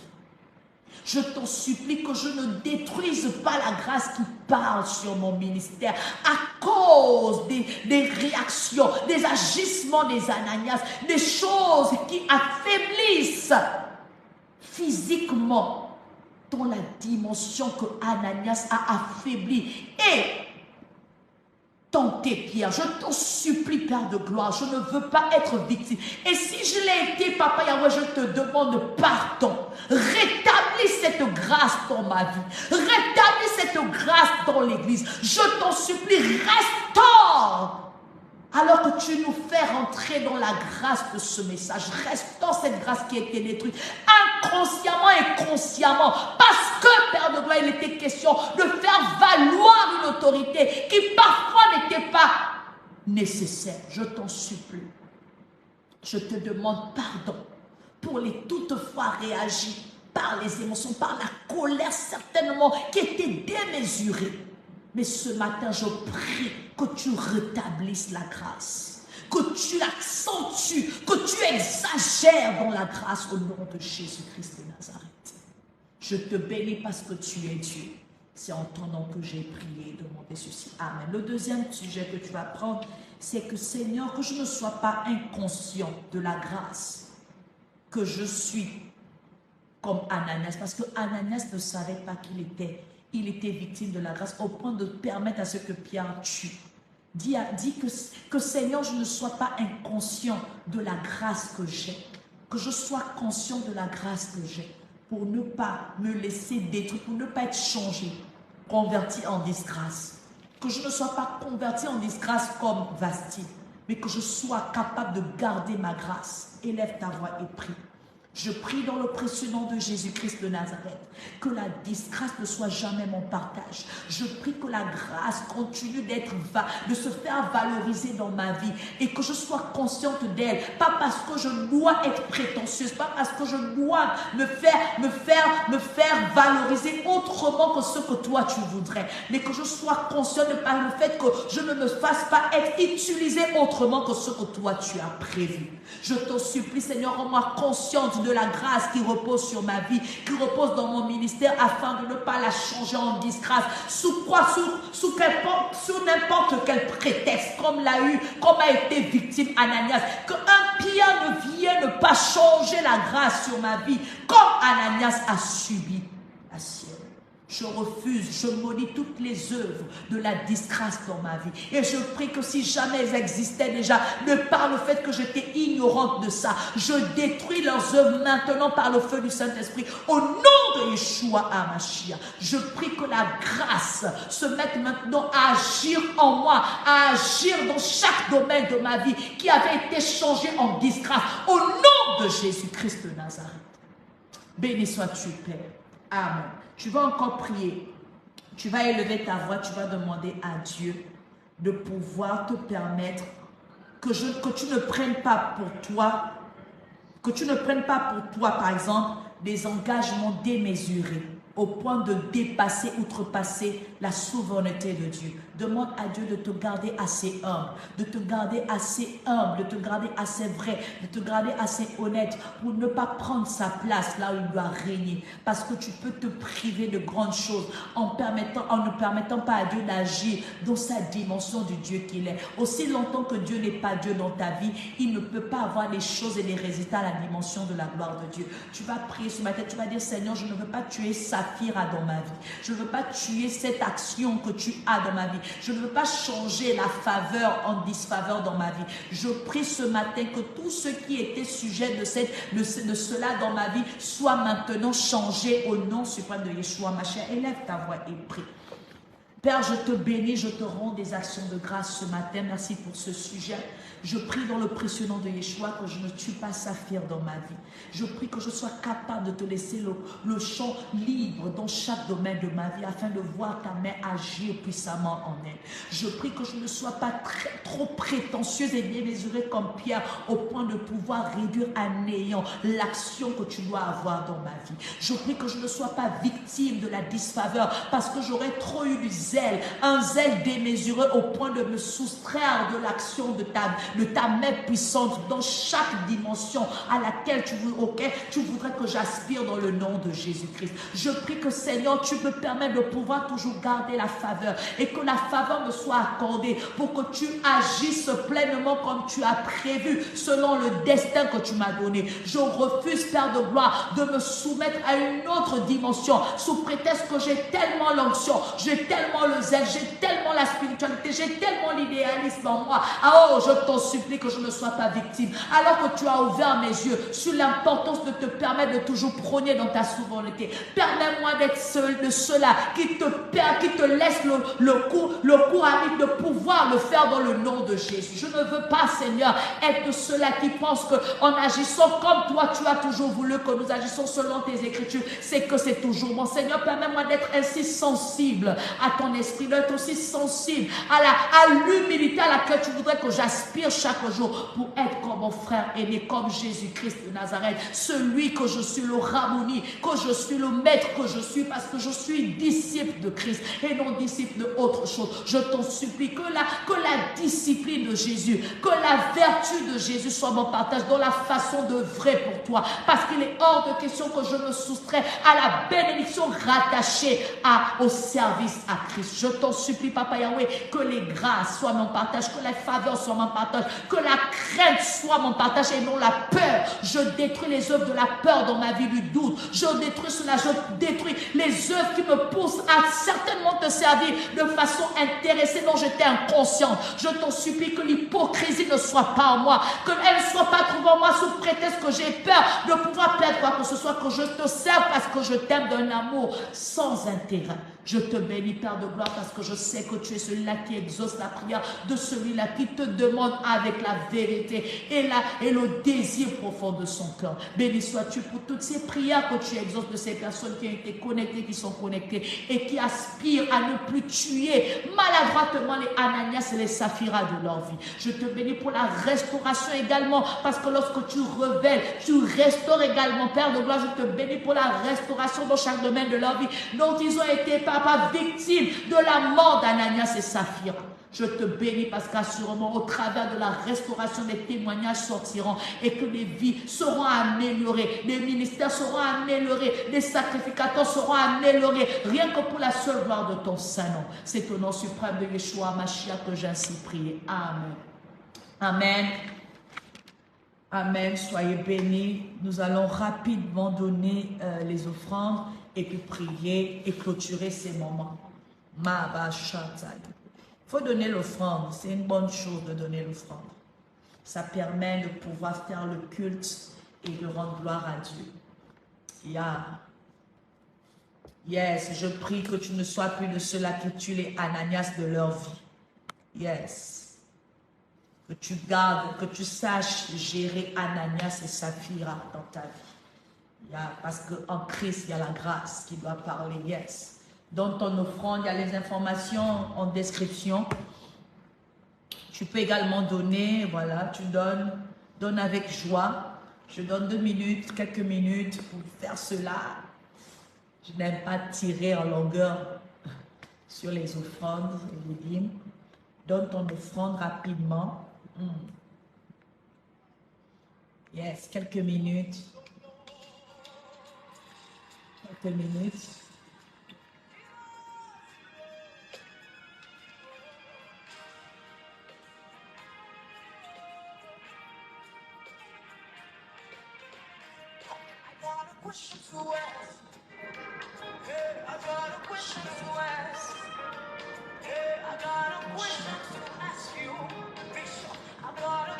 Je t'en supplie que je ne détruise pas la grâce qui parle sur mon ministère à cause des réactions, des agissements des Ananias, des choses qui affaiblissent physiquement dans la dimension que Ananias a affaibli et tenté Pierre. Je t'en supplie, Père de gloire, je ne veux pas être victime. Et si je l'ai été, Papa Yahweh, je te demande pardon. Rétablis cette grâce dans ma vie. Rétablis cette grâce dans l'Église. Je t'en supplie, restaure. Alors que tu nous fais rentrer dans la grâce de ce message, restaure cette grâce qui a été détruite, inconsciemment et consciemment, parce que, Père de gloire, il était question de faire valoir une autorité qui parfois n'était pas nécessaire. Je t'en supplie. Je te demande pardon pour les toutefois réagis par les émotions, par la colère certainement qui était démesurée. Mais ce matin, je prie que tu rétablisses la grâce, que tu l'accentues, que tu exagères dans la grâce au nom de Jésus-Christ de Nazareth. Je te bénis parce que tu es Dieu. C'est en ton nom que j'ai prié et demandé ceci. Amen. Le deuxième sujet que tu vas prendre, c'est que Seigneur, que je ne sois pas inconscient de la grâce que je suis comme Ananias, parce que Ananias ne savait pas qu'il était victime de la grâce au point de permettre à ce que Pierre tue. Dis que Seigneur, je ne sois pas inconscient de la grâce que j'ai, que je sois conscient de la grâce que j'ai pour ne pas me laisser détruire, pour ne pas être changé, converti en disgrâce. Que je ne sois pas converti en disgrâce comme Vasti, mais que je sois capable de garder ma grâce. Élève ta voix et prie. Je prie dans le précieux nom de Jésus-Christ de Nazareth que la disgrâce ne soit jamais mon partage. Je prie que la grâce continue de se faire valoriser dans ma vie et que je sois consciente d'elle. Pas parce que je dois être prétentieuse, pas parce que je dois me faire valoriser autrement que ce que toi tu voudrais, mais que je sois consciente par le fait que je ne me fasse pas être utilisée autrement que ce que toi tu as prévu. Je te supplie, Seigneur, rends-moi consciente de la grâce qui repose sur ma vie, qui repose dans mon ministère, afin de ne pas la changer en disgrâce. Sous n'importe quel prétexte, comme a été victime Ananias. Qu'un Pierre ne vienne pas changer la grâce sur ma vie, comme Ananias a subi la sienne. Je refuse, je maudis toutes les œuvres de la disgrâce dans ma vie. Et je prie que si jamais elles existaient déjà, de par le fait que j'étais ignorante de ça, je détruis leurs œuvres maintenant par le feu du Saint-Esprit. Au nom de Yeshua HaMashiach, je prie que la grâce se mette maintenant à agir en moi, à agir dans chaque domaine de ma vie qui avait été changé en disgrâce. Au nom de Jésus-Christ de Nazareth. Béni sois-tu, Père. Amen. Tu vas encore prier, tu vas élever ta voix, tu vas demander à Dieu de pouvoir te permettre que tu ne prennes pas pour toi, par exemple, des engagements démesurés au point de dépasser, outrepasser la souveraineté de Dieu. Demande à Dieu de te garder assez humble, de te garder assez humble, de te garder assez vrai, de te garder assez honnête pour ne pas prendre sa place là où il doit régner. Parce que tu peux te priver de grandes choses en ne permettant pas à Dieu d'agir dans sa dimension du Dieu qu'il est. Aussi longtemps que Dieu n'est pas Dieu dans ta vie, il ne peut pas avoir les choses et les résultats à la dimension de la gloire de Dieu. Tu vas prier sur ma tête, tu vas dire Seigneur, je ne veux pas tuer Saphira dans ma vie. Je ne veux pas tuer cette action que tu as dans ma vie. Je ne veux pas changer la faveur en disfaveur dans ma vie. Je prie ce matin que tout ce qui était sujet de cela dans ma vie soit maintenant changé au nom suprême de Yeshua Mashiach. Élève ta voix et prie. Père, je te bénis, je te rends des actions de grâce ce matin. Merci pour ce sujet. Je prie dans le précieux nom de Yeshua que je ne tue pas Saphir dans ma vie. Je prie que je sois capable de te laisser le champ libre dans chaque domaine de ma vie afin de voir ta main agir puissamment en elle. Je prie que je ne sois pas trop prétentieuse et démesurée comme Pierre au point de pouvoir réduire à néant l'action que tu dois avoir dans ma vie. Je prie que je ne sois pas victime de la disfaveur parce que j'aurais trop eu du zèle, un zèle démesuré au point de me soustraire de l'action de ta main puissante dans chaque dimension à laquelle tu voudrais que j'aspire dans le nom de Jésus-Christ. Je prie que Seigneur, tu me permets de pouvoir toujours garder la faveur et que la faveur me soit accordée pour que tu agisses pleinement comme tu as prévu selon le destin que tu m'as donné. Je refuse, Père de gloire, de me soumettre à une autre dimension sous prétexte que j'ai tellement l'onction, j'ai tellement le zèle, j'ai tellement la spiritualité, j'ai tellement l'idéalisme en moi. Ah oh, je t'en supplie que je ne sois pas victime. Alors que tu as ouvert mes yeux sur l'importance de te permettre de toujours prôner dans ta souveraineté. Permets-moi d'être seul de ceux-là qui te laissent le courage de pouvoir le faire dans le nom de Jésus. Je ne veux pas, Seigneur, être de ceux-là qui pensent qu'en agissant comme toi, tu as toujours voulu que nous agissons selon tes écritures. C'est que c'est toujours bon. Seigneur, permets-moi d'être ainsi sensible à ton esprit, d'être aussi sensible à l'humilité à laquelle tu voudrais que j'aspire chaque jour pour être comme mon frère aimé, comme Jésus-Christ de Nazareth, celui que je suis, le Rabboni, que je suis le maître que je suis, parce que je suis disciple de Christ et non disciple de autre chose. Je t'en supplie que la discipline de Jésus, que la vertu de Jésus soit mon partage dans la façon de vrai pour toi, parce qu'il est hors de question que je me soustrais à la bénédiction rattachée au service à Christ. Je t'en supplie, Papa Yahweh, que les grâces soient mon partage, que la faveur soit mon partage, que la crainte soit mon partage et non la peur. Je détruis les œuvres de la peur dans ma vie, du doute. Je détruis cela, je détruis les œuvres qui me poussent à certainement te servir de façon intéressée dont j'étais inconsciente. Je t'en supplie que l'hypocrisie ne soit pas en moi, qu'elle ne soit pas trouvée en moi sous prétexte que j'ai peur de pouvoir perdre quoi que ce soit, que je te serve parce que je t'aime d'un amour sans intérêt. Je te bénis, Père de gloire, parce que je sais que tu es celui-là qui exauce la prière de celui-là qui te demande avec la vérité et le désir profond de son cœur. Béni sois-tu pour toutes ces prières que tu exauces de ces personnes qui ont été connectées, qui sont connectées et qui aspirent à ne plus tuer maladroitement les Ananias et les Saphiras de leur vie. Je te bénis pour la restauration également, parce que lorsque tu révèles, tu restaures également, Père de gloire. Je te bénis pour la restauration dans chaque domaine de leur vie dont ils ont été pas victime de la mort d'Ananias et Saphira. Je te bénis parce qu'assurément au travers de la restauration des témoignages sortiront et que les vies seront améliorées, les ministères seront améliorés, les sacrificateurs seront améliorés, rien que pour la seule gloire de ton Saint-Nom. C'est au nom suprême de Yeshua Mashiach que j'ai ainsi prié. Amen. Amen. Amen. Soyez bénis. Nous allons rapidement donner les offrandes et puis prier et clôturer ces moments. Il faut donner l'offrande. C'est une bonne chose de donner l'offrande. Ça permet de pouvoir faire le culte et de rendre gloire à Dieu. Yes, je prie que tu ne sois plus de ceux-là qui tuent les Ananias de leur vie. Yes. Que tu gardes, que tu saches gérer Ananias et Saphira dans ta vie. Parce qu'en Christ, il y a la grâce qui doit parler. Yes. Dans ton offrande, il y a les informations en description. Tu peux également donner, voilà, tu donnes, donne avec joie. Je donne 2 minutes, quelques minutes pour faire cela. Je n'aime pas tirer en longueur sur les offrandes et les dîmes. Donne ton offrande rapidement. Yes, quelques minutes. Quelques minutes.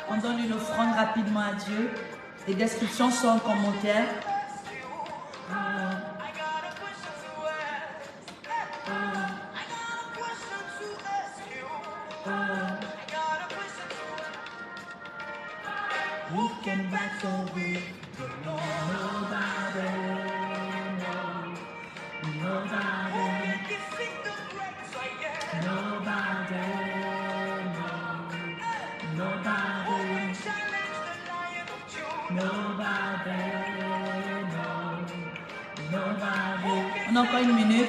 On donne une offrande rapidement à Dieu. Les descriptions sont en commentaire. You can back over. Nobody, on a encore une minute.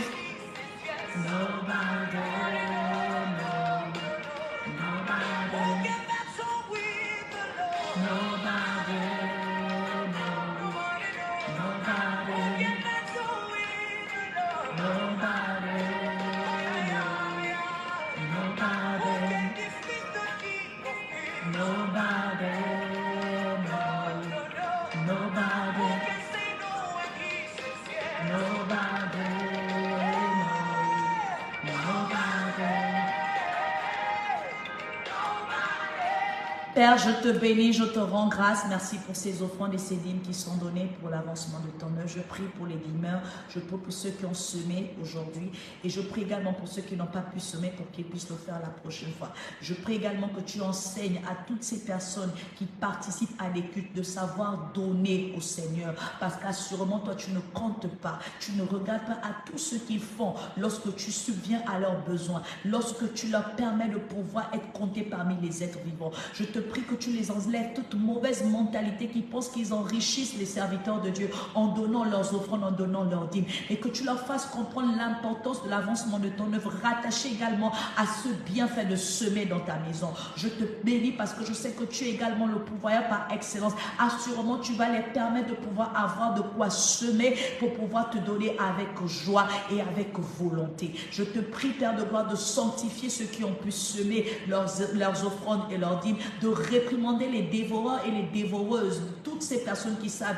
Père, je te bénis, je te rends grâce. Merci pour ces offrandes et ces dîmes qui sont données pour l'avancement de ton œuvre. Je prie pour les dîmeurs, je prie pour ceux qui ont semé aujourd'hui et je prie également pour ceux qui n'ont pas pu semer pour qu'ils puissent le faire la prochaine fois. Je prie également que tu enseignes à toutes ces personnes qui participent à l'écoute de savoir donner au Seigneur, parce qu'assurément toi tu ne comptes pas, tu ne regardes pas à tout ce qu'ils font lorsque tu subviens à leurs besoins, lorsque tu leur permets de pouvoir être comptés parmi les êtres vivants. Je te prie que tu les enlèves toute mauvaise mentalité qui pense qu'ils enrichissent les serviteurs de Dieu en donnant leurs offrandes, en donnant leurs dîmes, et que tu leur fasses comprendre l'importance de l'avancement de ton œuvre, rattaché également à ce bienfait de semer dans ta maison. Je te bénis parce que je sais que tu es également le pourvoyeur par excellence. Assurément, tu vas les permettre de pouvoir avoir de quoi semer pour pouvoir te donner avec joie et avec volonté. Je te prie, Père de gloire, de sanctifier ceux qui ont pu semer leurs offrandes et leurs dîmes, de réprimander les dévoreurs et les dévoreuses, toutes ces personnes qui savent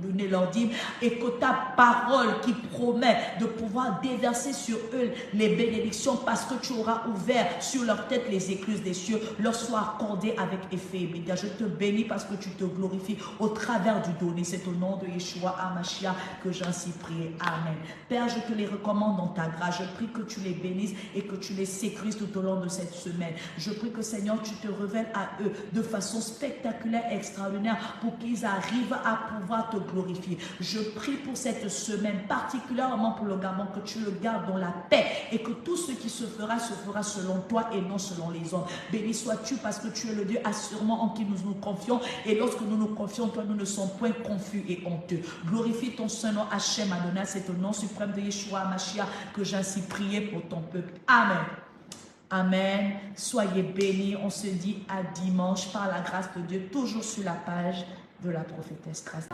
donner leur dîme, et que ta parole qui promet de pouvoir déverser sur eux les bénédictions parce que tu auras ouvert sur leur tête les écluses des cieux, leur soit accordée avec effet immédiat. Je te bénis parce que tu te glorifies au travers du donné. C'est au nom de Yeshua HaMashiach que j'ai ainsi prié. Amen. Père, je te les recommande dans ta grâce. Je prie que tu les bénisses et que tu les sécurises tout au long de cette semaine. Je prie que, Seigneur, tu te révèles à eux de façon spectaculaire et extraordinaire pour qu'ils arrivent à pouvoir te glorifier. Je prie pour cette semaine, particulièrement pour le Gabon, que tu le gardes dans la paix et que tout ce qui se fera selon toi et non selon les hommes. Béni sois-tu parce que tu es le Dieu assurément en qui nous nous confions, et lorsque nous nous confions, toi, nous ne sommes point confus et honteux. Glorifie ton saint nom, Hachem Adonai, c'est au nom suprême de Yeshua HaMashiach que j'ai ainsi prié pour ton peuple. Amen. Amen. Soyez bénis. On se dit à dimanche par la grâce de Dieu, toujours sur la page de la prophétesse Grace.